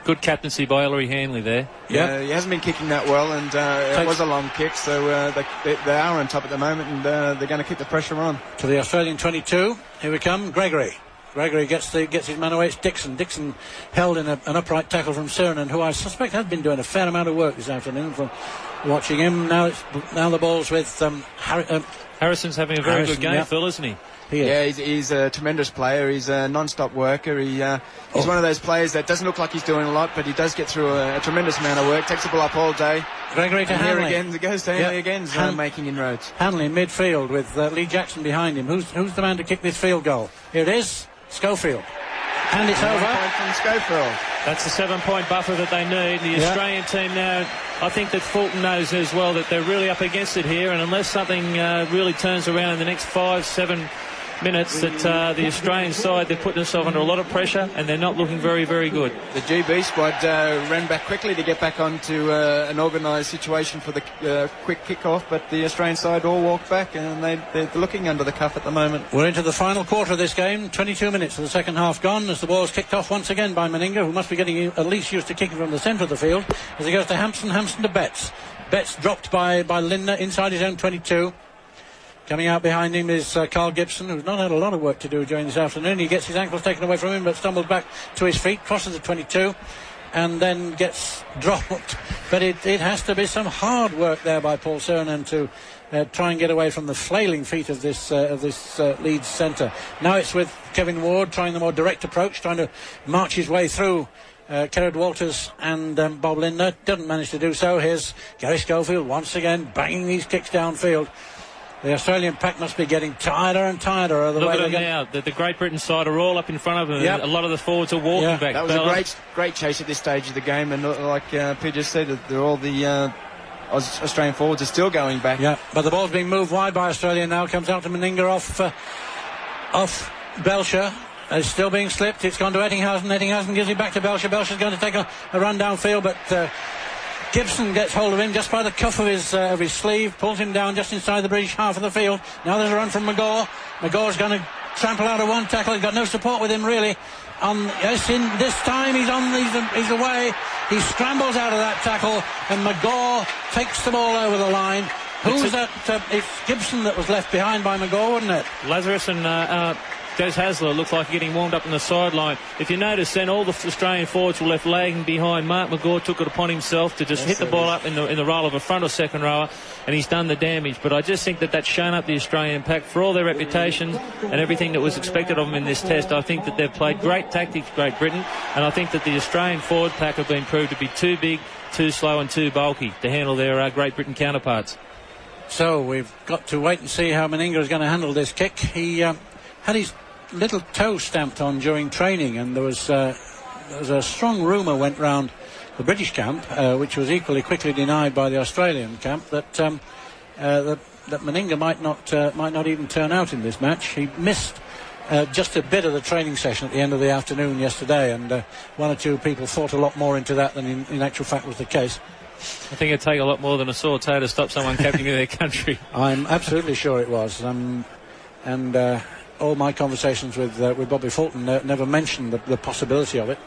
good captaincy by Ellery Hanley there. Yeah, he hasn't been kicking that well, and it was a long kick, so they are on top at the moment, and they're going to keep the pressure on. To the Australian 22, here we come, Gregory. Gregory gets his man away. It's Dixon. Dixon held in an upright tackle from Sirenen, who I suspect has been doing a fair amount of work this afternoon from watching him. Now the ball's with Harrison's having a very good game, Phil, isn't he? He's a tremendous player. He's a non-stop worker. He's one of those players that doesn't look like he's doing a lot, but he does get through a tremendous amount of work. Takes the ball up all day. Gregory to Hanley. Here again, it goes to Hanley again, making inroads. Hanley midfield with Lee Jackson behind him. Who's the man to kick this field goal? Here it is, Schofield. And it's over. Point from Schofield. That's the 7-point buffer that they need. The Australian team now, I think that Fulton knows as well that they're really up against it here, and unless something really turns around in the next 5-7 minutes that the Australian side, they're putting themselves under a lot of pressure and they're not looking very, very good. The GB squad ran back quickly to get back onto an organised situation for the quick kick-off, but the Australian side all walked back and they're looking under the cuff at the moment. We're into the final quarter of this game. 22 minutes of the second half gone as the ball's kicked off once again by Meninga, who must be getting at least used to kicking from the centre of the field, as he goes to Hampson to Betts. Betts dropped by Lindner inside his own 22. Coming out behind him is Carl Gibson, who's not had a lot of work to do during this afternoon. He gets his ankles taken away from him, but stumbles back to his feet, crosses the 22, and then gets dropped. But it has to be some hard work there by Paul Surnham to try and get away from the flailing feet of this Leeds centre. Now it's with Kevin Ward trying the more direct approach, trying to march his way through Kerrod Walters and Bob Lindner. Doesn't manage to do so. Here's Gary Schofield once again banging these kicks downfield. The Australian pack must be getting tighter and tighter. Look at them now. The Great Britain side are all up in front of them. Yep. A lot of the forwards are walking back. That was a great chase at this stage of the game, and like Pete just said, they're all the Australian forwards are still going back. Yeah, but the ball's being moved wide by Australia now. Comes out to Meninga off Belcher. It's still being slipped. It's gone to Ettinghausen. Ettinghausen gives it back to Belcher. Belcher's going to take a run downfield, but Gibson gets hold of him just by the cuff of his sleeve, pulls him down just inside the British half of the field. Now there's a run from McGaw. McGaw's going to trample out of one tackle. He's got no support with him really. This time he's away. He scrambles out of that tackle, and McGaw takes the ball over the line. Who's that? It's Gibson that was left behind by McGaw, wasn't it? Lazarus and Des Hasler looked like getting warmed up on the sideline. If you notice, then all the Australian forwards were left lagging behind. Mark McGaw took it upon himself to just hit the ball up in the role of a front or second rower, and he's done the damage. But I just think that's shown up the Australian pack for all their reputations and everything that was expected of them in this test. I think that they've played great tactics, Great Britain, and I think that the Australian forward pack have been proved to be too big, too slow and too bulky to handle their Great Britain counterparts. So we've got to wait and see how Meninga is going to handle this kick. He had his little toe stamped on during training, and there was a strong rumour went round the British camp, which was equally quickly denied by the Australian camp, that Meninga might not even turn out in this match. He missed just a bit of the training session at the end of the afternoon yesterday, and one or two people thought a lot more into that than in actual fact was the case. I think it'd take a lot more than a sore toe to stop someone captaining their country. I'm absolutely sure it was, and all my conversations with Bobby Fulton never mentioned the possibility of it.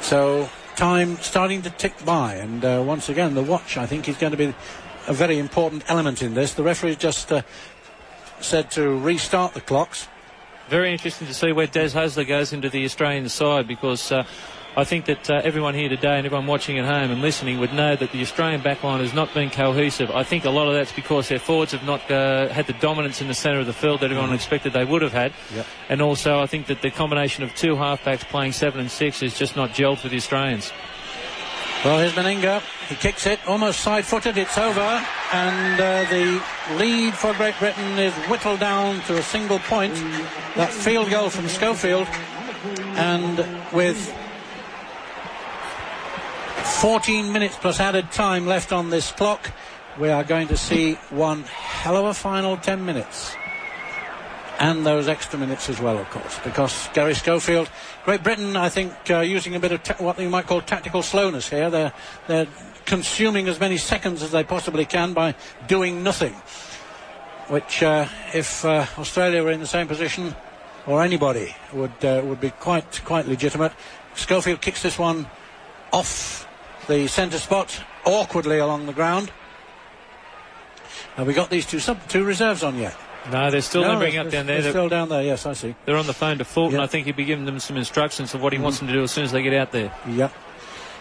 So time starting to tick by, and once again the watch, I think, is going to be a very important element in this. The referee just said to restart the clocks. Very interesting to see where Des Hasler goes into the Australian side, because I think that everyone here today and everyone watching at home and listening would know that the Australian backline has not been cohesive. I think a lot of that's because their forwards have not had the dominance in the centre of the field that everyone expected they would have had. Yep. And also I think that the combination of two halfbacks playing 7 and 6 is just not gelled for the Australians. Well, here's Meninga. He kicks it, almost side-footed. It's over, and the lead for Great Britain is whittled down to a single point. That field goal from Schofield, and with 14 minutes plus added time left on this clock, we are going to see one hell of a final 10 minutes. And those extra minutes as well, of course, because Gary Schofield, Great Britain, I think, using a bit of what you might call tactical slowness here. They're consuming as many seconds as they possibly can by doing nothing, which, if Australia were in the same position, or anybody, would be quite legitimate. Schofield kicks this one off the centre spot, awkwardly along the ground. Have we got these two reserves on yet? No, they're still limbering up down there. They're still down there, yes, I see. They're on the phone to Fulton. Yep. I think he'll be giving them some instructions of what he wants them to do as soon as they get out there. Yep.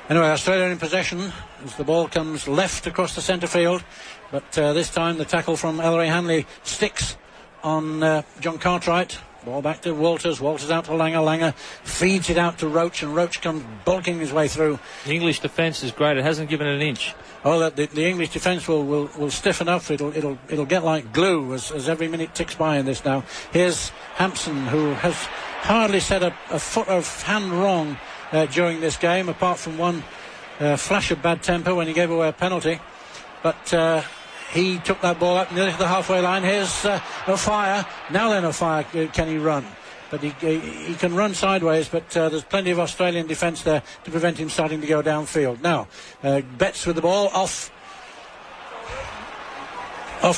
Anyway, Australia in possession as the ball comes left across the centre field, but this time the tackle from Ellery Hanley sticks on John Cartwright. Ball back to Walters. Walters out to Langer. Langer feeds it out to Roach, and Roach comes bulking his way through. The English defence is great. It hasn't given it an inch. Oh, the English defence will stiffen up. It'll get like glue as every minute ticks by in this now. Here's Hampson, who has hardly set a foot of hand wrong during this game, apart from one flash of bad temper when he gave away a penalty. But he took that ball up nearly to the halfway line. Here's O'Fire. Now then, O'Fire, can he run? But he can run sideways, but there's plenty of Australian defence there to prevent him starting to go downfield. Now, Betts with the ball off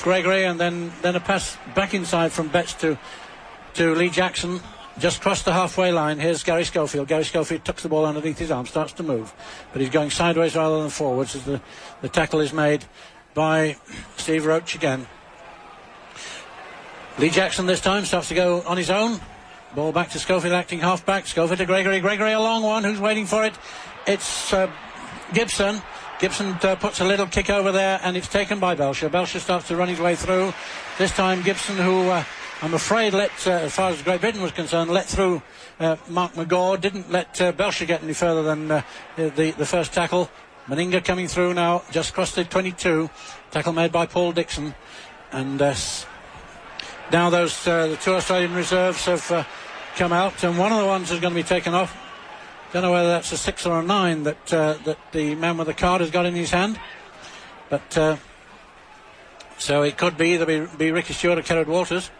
Gregory, and then a pass back inside from Betts to Lee Jackson. Just crossed the halfway line. Here's Gary Schofield. Gary Schofield tucks the ball underneath his arm, starts to move, but he's going sideways rather than forwards as the tackle is made by Steve Roach again. Lee Jackson this time starts to go on his own. Ball back to Schofield, acting half-back. Schofield to Gregory. Gregory a long one. Who's waiting for it? It's Gibson. Gibson puts a little kick over there, and it's taken by Belcher. Belcher starts to run his way through. This time Gibson, who I'm afraid as far as Great Britain was concerned, let through Mark McGaw. Didn't let Belcher get any further than the first tackle. Meninga coming through now, just crossed the 22. Tackle made by Paul Dixon. And now the two Australian reserves have come out, and one of the ones is going to be taken off. Don't know whether that's a 6 or a 9 that the man with the card has got in his hand. But so it could be either be Ricky Stewart or Kerrod Walters.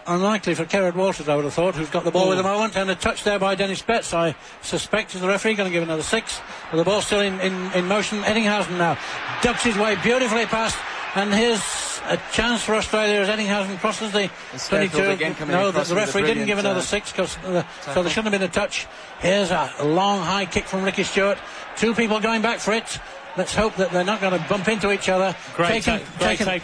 Unlikely for Kerrod Walters, I would have thought, who's got the ball with the moment, and a touch there by Dennis Betts. I suspect is the referee going to give another 6, but the ball's still in motion. Eddinghausen now ducks his way beautifully past, and here's a chance for Australia as Eddinghausen crosses the 22. No, the referee didn't give another 6, so there shouldn't have been a touch. Here's a long high kick from Ricky Stewart. Two people going back for it. Let's hope that they're not going to bump into each other. Great take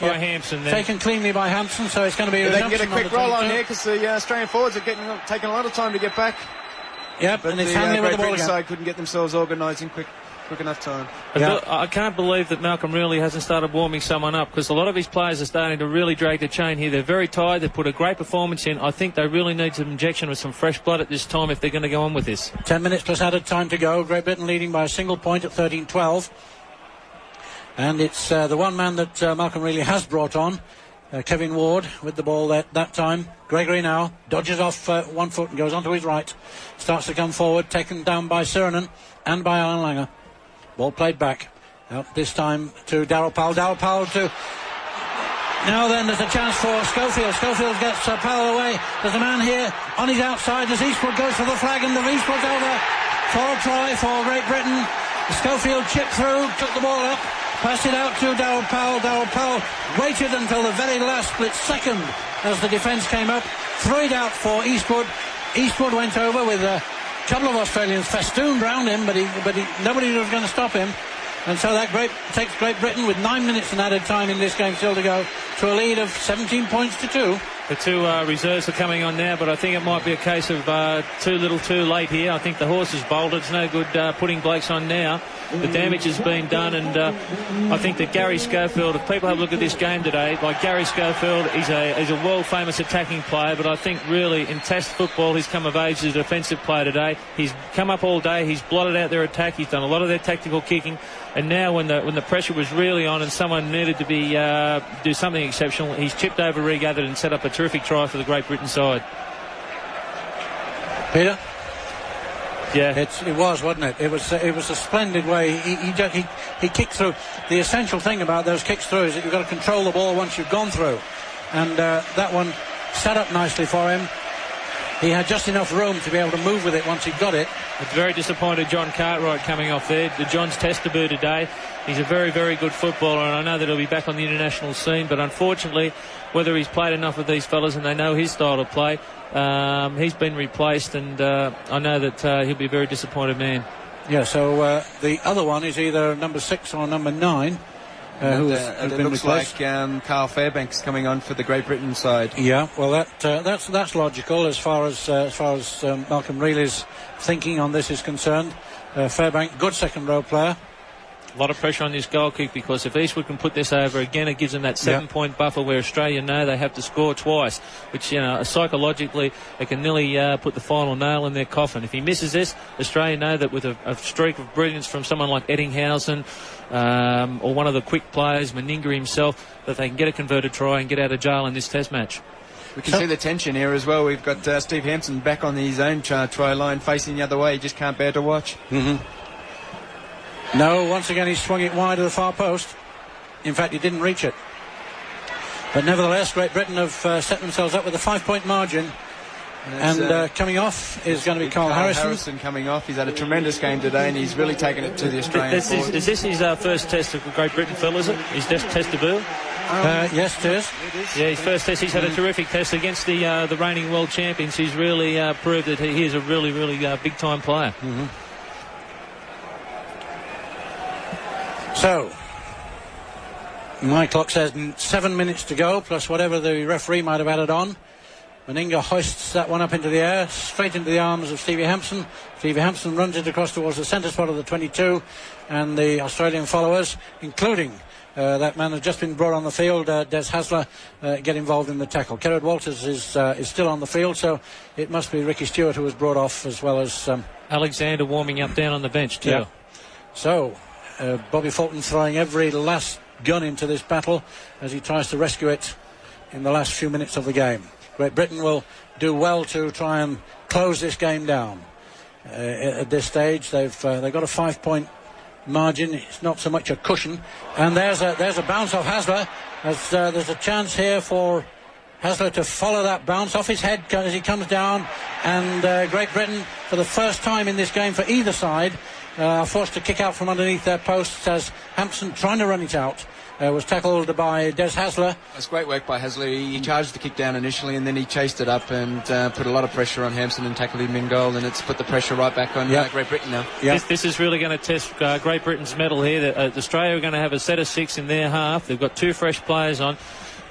by Hampson there. Taken cleanly by Hampson, so it's going to be they can get a quick roll on here because the Australian forwards are taking a lot of time to get back. Yep, but and it's the Hanley with the ball again. Side couldn't get themselves organised in quick enough time. I can't believe that Malcolm really hasn't started warming someone up, because a lot of his players are starting to really drag the chain here. They're very tired. They've put a great performance in. I think they really need some injection with some fresh blood at this time if they're going to go on with this. 10 minutes plus added time to go. Great Britain leading by a single point at 13-12. And it's the one man that Malcolm really has brought on, Kevin Ward, with the ball that time. Gregory now dodges off one foot and goes onto his right. Starts to come forward, taken down by Sirenen and by Alan Langer. Ball played back. Out this time to Darryl Powell. Darryl Powell to... Now then, there's a chance for Schofield. Schofield gets Powell away. There's a man here on his outside as Eastwood goes for the flag, and the Eastwood's over for a try for Great Britain. Schofield chipped through, took the ball up, passed it out to Darryl Powell. Darryl Powell waited until the very last split second as the defence came up, threw it out for Eastwood. Eastwood went over with a couple of Australians festooned round him, but nobody was going to stop him. And so that takes Great Britain with 9 minutes and added time in this game still to go to a lead of 17 points to 2. The two reserves are coming on now, but I think it might be a case of too little too late here. I think the horse has bolted. It's no good putting Blakes on now. The damage has been done, and I think that Gary Schofield, if people have a look at this game today, like Gary Schofield, he's a world-famous attacking player, but I think really in Test football he's come of age as a defensive player today. He's come up all day, he's blotted out their attack, he's done a lot of their tactical kicking, and now when the pressure was really on and someone needed to be do something exceptional, he's chipped over, regathered, and set up a terrific try for the Great Britain side. Peter? Yeah, it was, wasn't it? It was a splendid way. He kicked through. The essential thing about those kicks through is that you've got to control the ball once you've gone through, and that one set up nicely for him. He had just enough room to be able to move with it once he got it. It's very disappointed John Cartwright coming off there. The John's test debut today. He's a very, very good footballer, and I know that he'll be back on the international scene, but unfortunately, whether he's played enough with these fellas and they know his style of play, he's been replaced, and I know that he'll be a very disappointed man. Yeah, so the other one is either number 6 or number 9. It looks like Carl Fairbanks coming on for the Great Britain side. Yeah, well, that's logical as far as Malcolm Reilly's thinking on this is concerned. Fairbanks, good second row player. A lot of pressure on this goal kick, because if Eastwood can put this over again, it gives them that 7-point buffer where Australia know they have to score twice, which, psychologically it can nearly put the final nail in their coffin. If he misses this, Australia know that with a streak of brilliance from someone like Eddinghausen or one of the quick players, Meninga himself, that they can get a converted try and get out of jail in this test match. We can see the tension here as well. We've got Steve Hampson back on his own try line, facing the other way. He just can't bear to watch. No, once again he swung it wide to the far post. In fact, he didn't reach it. But nevertheless, Great Britain have set themselves up with a 5-point margin. And coming off is going to be Carl Harrison. Coming off. He's had a tremendous game today, and he's really taken it to the Australian board. Is this his first test of Great Britain, Phil, is it? His test debut? Yes, it is. Yeah, his first test. He's had a terrific test against the reigning world champions. He's really proved that he is a really, really big-time player. Mm-hmm. So, my clock says 7 minutes to go, plus whatever the referee might have added on. Meninga hoists that one up into the air, straight into the arms of Stevie Hampson. Stevie Hampson runs it across towards the centre spot of the 22, and the Australian followers, including that man who's just been brought on the field, Des Hasler, get involved in the tackle. Kerrod Walters is still on the field, so it must be Ricky Stewart who was brought off, as well as Alexander warming up down on the bench too. Yeah. So Bobby Fulton throwing every last gun into this battle as he tries to rescue it in the last few minutes of the game. Great Britain will do well to try and close this game down. At this stage, they've got a 5-point margin. It's not so much a cushion. And there's a bounce off Hasler. There's a chance here for Hasler to follow that bounce off his head as he comes down. And Great Britain, for the first time in this game for either side, are forced to kick out from underneath their posts as Hampson, trying to run it out, was tackled by Des Hasler. That's great work by Hasler. He charged the kick down initially, and then he chased it up and put a lot of pressure on Hampson and tackled him in goal, and it's put the pressure right back on Great Britain now. This is really going to test Great Britain's mettle here. Australia are going to have a set of 6 in their half. They've got 2 fresh players on,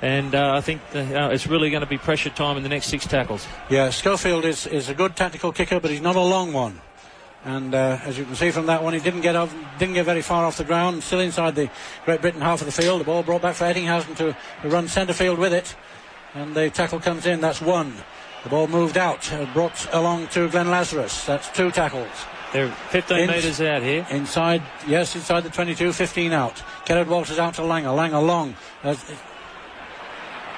and I think it's really going to be pressure time in the next 6 tackles. Yeah, Schofield is a good tactical kicker, but he's not a long one. And as you can see from that one, he didn't get very far off the ground, still inside the Great Britain half of the field. The ball brought back for Ettinghausen to run centre field with it, and the tackle comes in. That's 1. The ball moved out, brought along to Glenn Lazarus. That's 2 tackles. They're 15 metres out here. Inside the 22, 15 out. Kerrod Walters out to Langer. Langer long.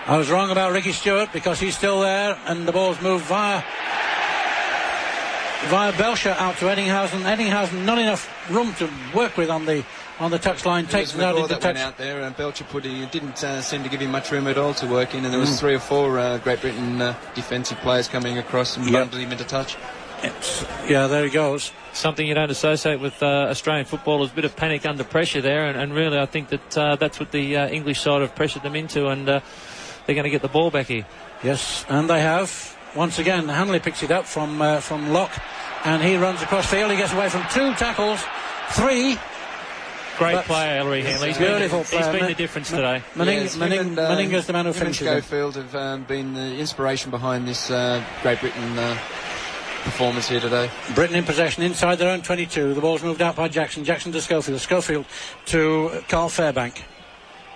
I was wrong about Ricky Stewart because he's still there, and the ball's moved via Belcher out to Ettinghausen. Ettinghausen, not enough room to work with on the touchline. Takes it out into touch. Out there, and Belcher didn't seem to give him much room at all to work in, and there was 3 or 4 Great Britain defensive players coming across and bundled him into touch. There he goes. Something you don't associate with Australian footballers, a bit of panic under pressure there, and really I think that's what the English side have pressured them into, and they're going to get the ball back here. Yes, and they have. Once again, Hanley picks it up from Locke, and he runs across field. He gets away from 2 tackles, 3. Great player, Ellery Hanley. He's been the difference today. Meninga's the man who finishes it. Schofield have been the inspiration behind this Great Britain performance here today. Britain in possession inside their own 22. The ball's moved out by Jackson. Jackson to Schofield. Schofield to Carl Fairbank.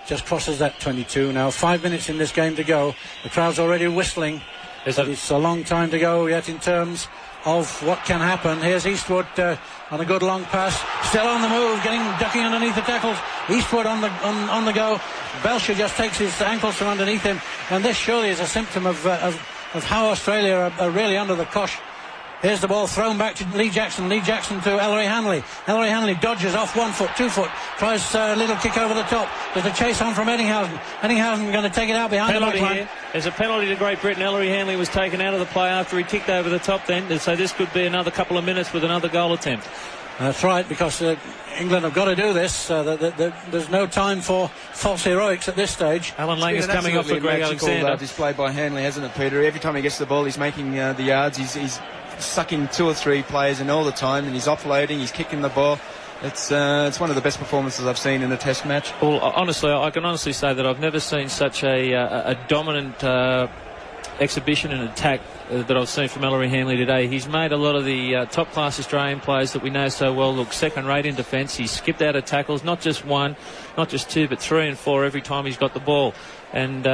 Just crosses that 22 now. 5 minutes in this game to go. The crowd's already whistling. It's a long time to go yet in terms of what can happen. Here's Eastwood on a good long pass, still on the move, ducking underneath the tackles. Eastwood on the go. Belcher just takes his ankles from underneath him, and this surely is a symptom of how Australia are really under the cosh. Here's the ball thrown back to Lee Jackson. Lee Jackson to Ellery Hanley. Ellery Hanley dodges off 1 foot, 2 foot. Tries a little kick over the top. There's a chase on from Ettinghausen. Ettinghausen going to take it out behind the back line. There's a penalty to Great Britain. Ellery Hanley was taken out of the play after he kicked over the top then. So this could be another couple of minutes with another goal attempt. That's right, because England have got to do this. There's no time for false heroics at this stage. Alan Langer's coming off for Greg Alexander. Display by Hanley, hasn't it, Peter? Every time he gets the ball, he's making the yards. He's sucking 2 or 3 players in all the time, and he's offloading, he's kicking the ball. It's one of the best performances I've seen in a test match. Well, honestly, I can honestly say that I've never seen such a dominant exhibition and attack that I've seen from Ellery Hanley today. He's made a lot of the top-class Australian players that we know so well look second-rate in defence. He's skipped out of tackles, not just 1, not just 2, but 3 and 4 every time he's got the ball. And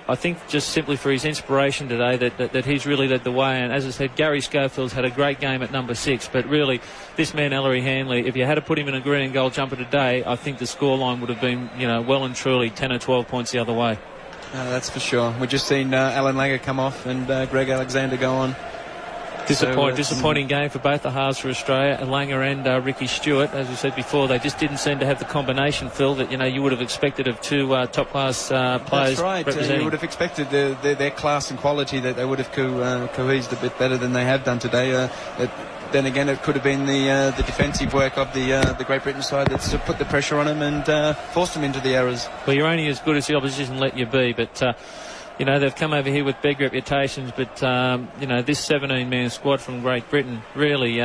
I think just simply for his inspiration today that he's really led the way. And as I said, Gary Schofield's had a great game at number 6, but really this man Ellery Hanley, if you had to put him in a green and gold jumper today, I think the scoreline would have been, well and truly 10 or 12 points the other way. That's for sure. We've just seen Alan Langer come off and Greg Alexander go on. Disappointing game for both the halves for Australia, Langer and Ricky Stewart. As we said before, they just didn't seem to have the combination, Phil, that you would have expected of two top-class players. That's right. Representing. You would have expected their class and quality that they would have cohesed a bit better than they have done today. Then again, it could have been the defensive work of the Great Britain side that's put the pressure on them and forced them into the errors. Well, you're only as good as the opposition let you be, but they've come over here with big reputations, but this 17-man squad from Great Britain, really,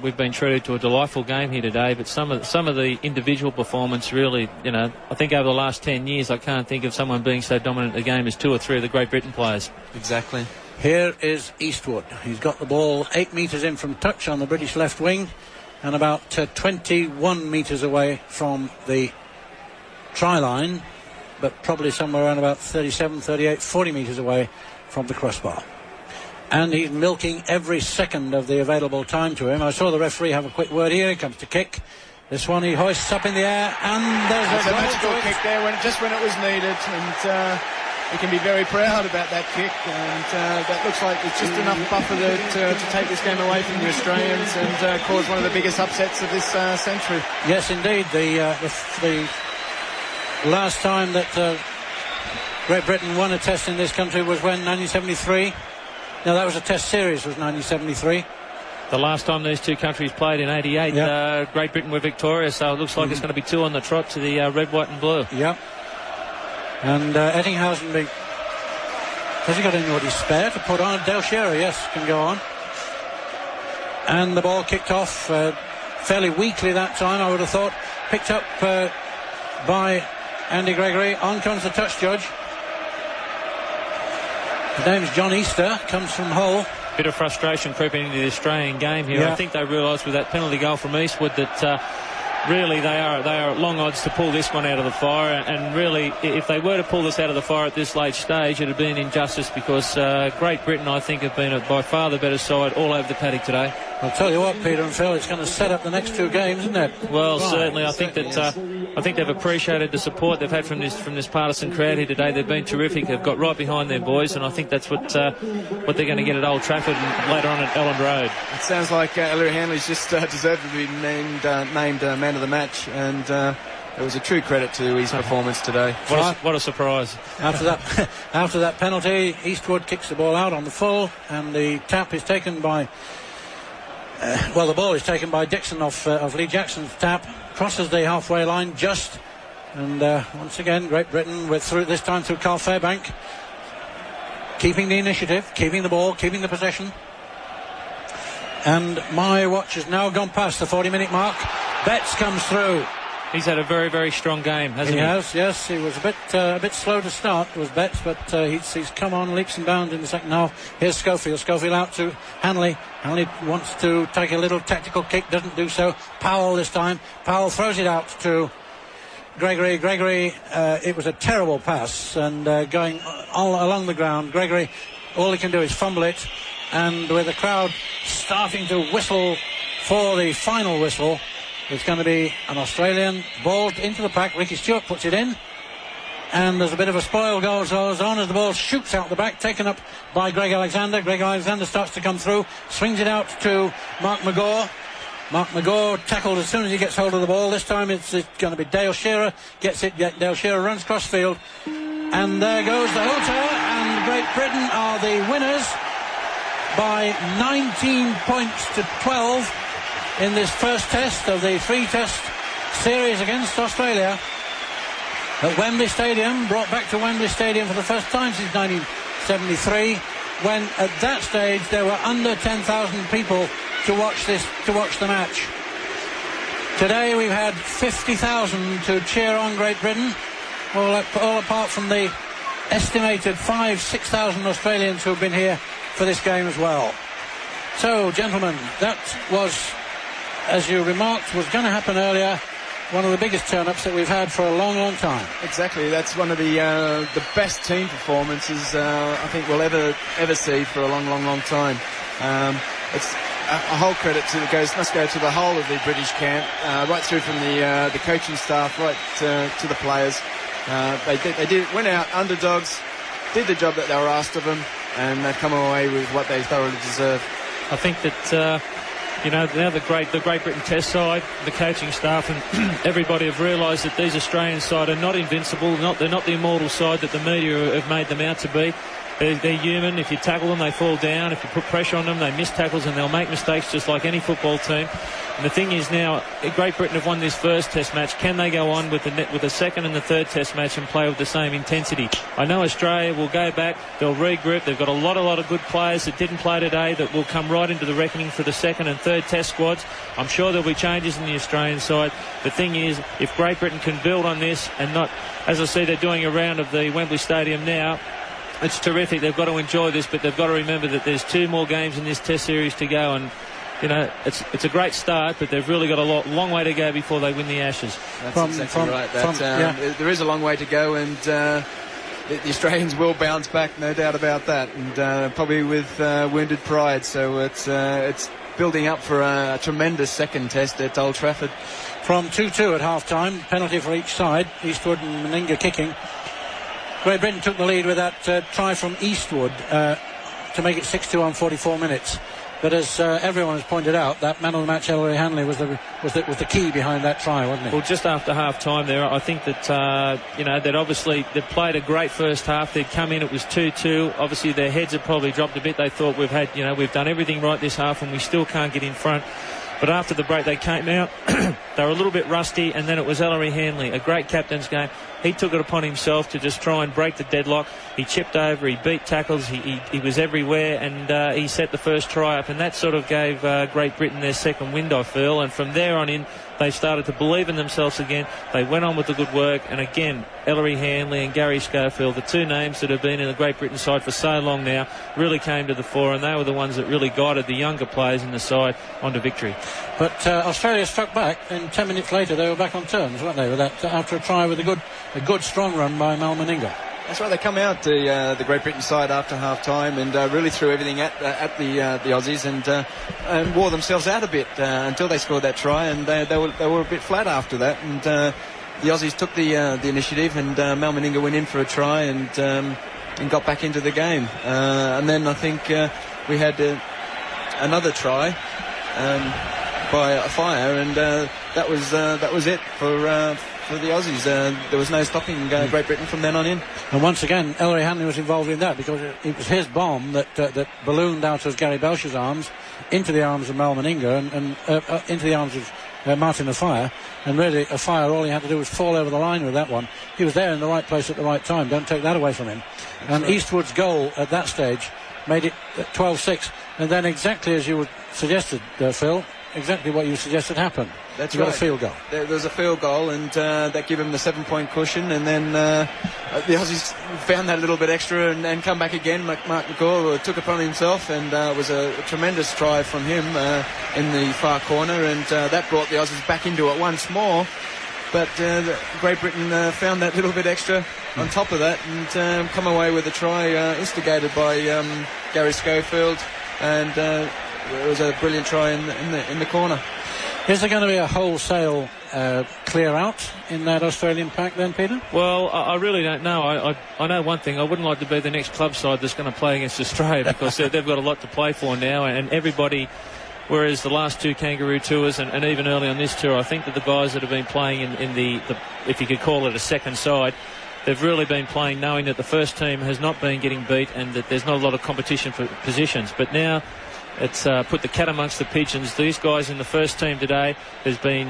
we've been treated to a delightful game here today, but some of the individual performance really, I think over the last 10 years I can't think of someone being so dominant in the game as two or three of the Great Britain players. Exactly. Here is Eastwood. He's got the ball 8 metres in from touch on the British left wing and about 21 metres away from the try line, but probably somewhere around about 37, 38, 40 metres away from the crossbar. And he's milking every second of the available time to him. I saw the referee have a quick word here. He comes to kick. This one he hoists up in the air, and there's a magical kick there when it was needed, and he can be very proud about that kick, and that looks like it's just enough buffer to take this game away from the Australians and cause one of the biggest upsets of this century. Yes, indeed. The last time that Great Britain won a test in this country was when 1973. No, that was a test series, was 1973. The last time these two countries played in 88, yep. Great Britain were victorious, so it looks like it's going to be two on the trot to the red, white and blue. Yep. And Ettinghausen, has he got anybody spare to put on? Dale Shearer, yes, can go on. And the ball kicked off fairly weakly that time, I would have thought. Picked up by Andy Gregory. On comes the touch judge. His name's John Easter, comes from Hull. Bit of frustration creeping into the Australian game here. Yeah. I think they realised with that penalty goal from Eastwood that really they are at long odds to pull this one out of the fire, and really if they were to pull this out of the fire at this late stage, it would have been injustice, because Great Britain, I think, have been by far the better side all over the paddock today. I'll tell you what, Peter and Phil, it's going to set up the next two games, isn't it? Well, certainly. I think they've appreciated the support they've had from this partisan crowd here today. They've been terrific. They've got right behind their boys, and I think that's what they're going to get at Old Trafford and later on at Elland Road. It sounds like Ellery Hanley's just deserved to be named man of the match, and it was a true credit to his performance today. What a surprise. After that penalty, Eastwood kicks the ball out on the full, and the tap is taken by the ball is taken by Dixon off Lee Jackson's tap, crosses the halfway line just, and once again Great Britain this time through Carl Fairbank, keeping the initiative, keeping the ball, keeping the possession. And my watch has now gone past the 40-minute mark. Betts comes through. He's had a very, very strong game, hasn't he? He has, yes. He was a bit slow to start, was Betts, but he's come on leaps and bounds in the second half. Here's Schofield. Schofield out to Hanley. Hanley wants to take a little tactical kick, doesn't do so. Powell this time. Powell throws it out to Gregory. Gregory, it was a terrible pass, and going all along the ground. Gregory, all he can do is fumble it, and with the crowd starting to whistle for the final whistle, it's going to be an Australian ball into the pack. Ricky Stewart puts it in, and there's a bit of a spoil goes on as the ball shoots out the back, taken up by Greg Alexander. Greg Alexander starts to come through, swings it out to Mark McGaw. Mark McGaw tackled as soon as he gets hold of the ball. This time it's going to be Dale Shearer. Gets it. Dale Shearer runs cross field, and there goes the hooter, and Great Britain are the winners by 19 points to 12 in this first test of the three-test series against Australia at Wembley Stadium, brought back to Wembley Stadium for the first time since 1973, when at that stage there were under 10,000 people to watch the match. Today we've had 50,000 to cheer on Great Britain, all apart from the estimated 5,000-6,000 Australians who have been here for this game as well. So, gentlemen, that was, as you remarked, was going to happen earlier, one of the biggest turn-ups that we've had for a long, long time. Exactly. That's one of the best team performances I think we'll ever see for a long, long, long time. It's a whole credit must go to the whole of the British camp, right through from the coaching staff, right to the players. They went out underdogs, did the job that they were asked of them, and they've come away with what they thoroughly deserve. I think that now the Great Britain Test side, the coaching staff, and everybody have realised that these Australian side are not invincible. They're not the immortal side that the media have made them out to be. They're human. If you tackle them, they fall down. If you put pressure on them, they miss tackles and they'll make mistakes just like any football team. And the thing is now, Great Britain have won this first Test match. Can they go on with the second and the third Test match and play with the same intensity? I know Australia will go back. They'll regroup. They've got a lot of good players that didn't play today that will come right into the reckoning for the second and third Test squads. I'm sure there'll be changes in the Australian side. The thing is, if Great Britain can build on this and not, as I see, they're doing a round of the Wembley Stadium now. It's terrific. They've got to enjoy this, but they've got to remember that there's 2 more games in this Test series to go, and it's a great start, but they've really got a long way to go before they win the Ashes. That's exactly right. There is a long way to go, and the Australians will bounce back, no doubt about that, and probably with wounded pride. So it's building up for a tremendous second Test at Old Trafford. From 2-2 at half-time, penalty for each side. Eastwood and Meninga kicking. Great Britain took the lead with that try from Eastwood to make it 6-2 on 44 minutes. But as everyone has pointed out, that man of the match, Ellery Hanley, was the key behind that try, wasn't he? Well, just after half time there, I think that that obviously they'd played a great first half. They'd come in, it was 2-2. Obviously their heads had probably dropped a bit. They thought we've done everything right this half and we still can't get in front. But after the break they came out, they were a little bit rusty, and then it was Ellery Hanley, a great captain's game. He took it upon himself to just try and break the deadlock. He chipped over, he beat tackles, he was everywhere, and he set the first try up, and that sort of gave Great Britain their second wind, I feel. And from there on in, they started to believe in themselves again. They went on with the good work, and again, Ellery Hanley and Gary Schofield, the 2 names that have been in the Great Britain side for so long now, really came to the fore, and they were the ones that really guided the younger players in the side onto victory. But Australia struck back, and 10 minutes later they were back on terms, weren't they, with that, after a try with a good strong run by Mal Meninga. That's right, they come out, the Great Britain side, after half-time, and really threw everything at the Aussies, and wore themselves out a bit until they scored that try, and they were a bit flat after that, and the Aussies took the initiative, and Mal Meninga went in for a try and got back into the game. And then I think we had another try by a fire, and that was it for the Aussies. There was no stopping Great Britain from then on in. And once again, Ellery Hanley was involved in that, because it was his bomb that ballooned out of Gary Belcher's arms into the arms of Mal Meninga and into the arms of Martin Afire. And really, Afire, all he had to do was fall over the line with that one. He was there in the right place at the right time. Don't take that away from him. That's and right. Eastwood's goal at that stage made it 12-6. And then exactly as you suggested, Phil, exactly what you suggested happened. That's right. Got a field goal. There was a field goal, and that gave him the 7-point cushion. And then the Aussies found that a little bit extra and come back again. Mark McCaw took it upon himself, and it was a tremendous try from him in the far corner, and that brought the Aussies back into it once more. But Great Britain found that little bit extra on top of that, and come away with a try instigated by Gary Schofield, and it was a brilliant try in the corner. Is there going to be a wholesale clear out in that Australian pack then, Peter? Well, I really don't know. I know one thing. I wouldn't like to be the next club side that's going to play against Australia, because they've got a lot to play for now, and everybody, whereas the last 2 Kangaroo tours and even early on this tour, I think that the guys that have been playing in the if you could call it a second side, they've really been playing knowing that the first team has not been getting beat and that there's not a lot of competition for positions. But now it's put the cat amongst the pigeons. These guys in the first team today, there's been,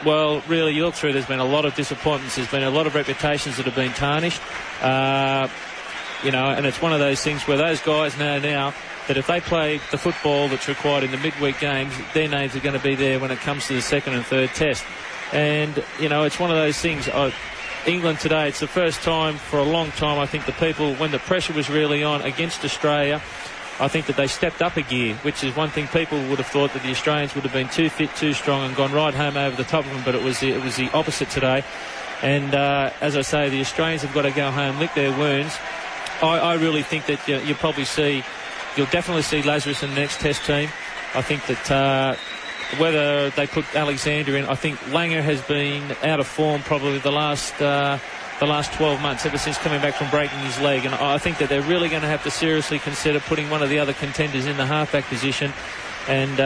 really, you look through, there's been a lot of disappointments. There's been a lot of reputations that have been tarnished. And it's one of those things where those guys know now that if they play the football that's required in the midweek games, their names are going to be there when it comes to the second and third test. And, it's one of those things. England today, it's the first time for a long time, I think the people, when the pressure was really on against Australia, I think that they stepped up a gear, which is one thing people would have thought, that the Australians would have been too fit, too strong and gone right home over the top of them, but it was the opposite today. And as I say, the Australians have got to go home, lick their wounds. I really think that you'll definitely see Lazarus in the next test team. I think that whether they put Alexander in, I think Langer has been out of form probably the last the last 12 months, ever since coming back from breaking his leg. And I think that they're really going to have to seriously consider putting one of the other contenders in the halfback position, and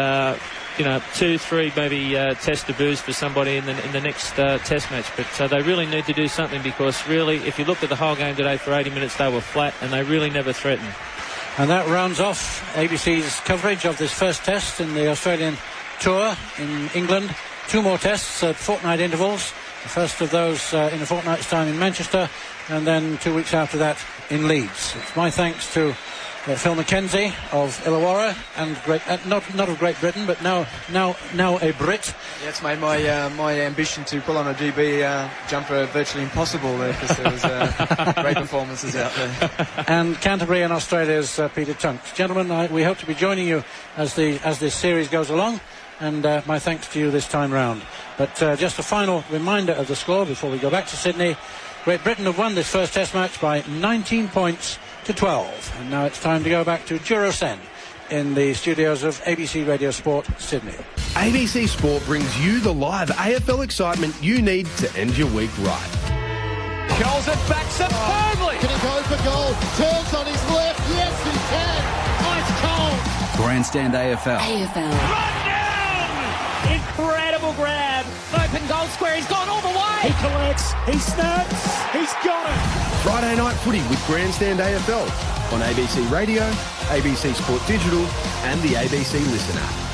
2, 3 maybe test debuts for somebody in the next test match. But they really need to do something, because really, if you looked at the whole game today for 80 minutes, they were flat and they really never threatened. And that rounds off ABC's coverage of this first test in the Australian tour in England. 2 more tests at fortnight intervals. The first of those in a fortnight's time in Manchester, and then 2 weeks after that in Leeds. It's my thanks to Phil McKenzie of Illawarra, and not of Great Britain, but now a Brit. Yeah, it's made my ambition to pull on a GB jumper virtually impossible there, because there was great performances out there. And Canterbury and Australia's Peter Tunks. Gentlemen, we hope to be joining you as this series goes along, and my thanks to you this time round. But just a final reminder of the score before we go back to Sydney. Great Britain have won this first test match by 19 points to 12. And now it's time to go back to Juro Sen in the studios of ABC Radio Sport, Sydney. ABC Sport brings you the live AFL excitement you need to end your week right. Curls it back superbly. Can he go for goal? Turns on his left. Yes, he can. Ice cold. Grandstand AFL. Run down! Incredible grab. Open goal square. He's gone all the way. He collects. He snaps. He's got it. Friday Night Footy with Grandstand AFL on ABC Radio, ABC Sport Digital and the ABC Listen app.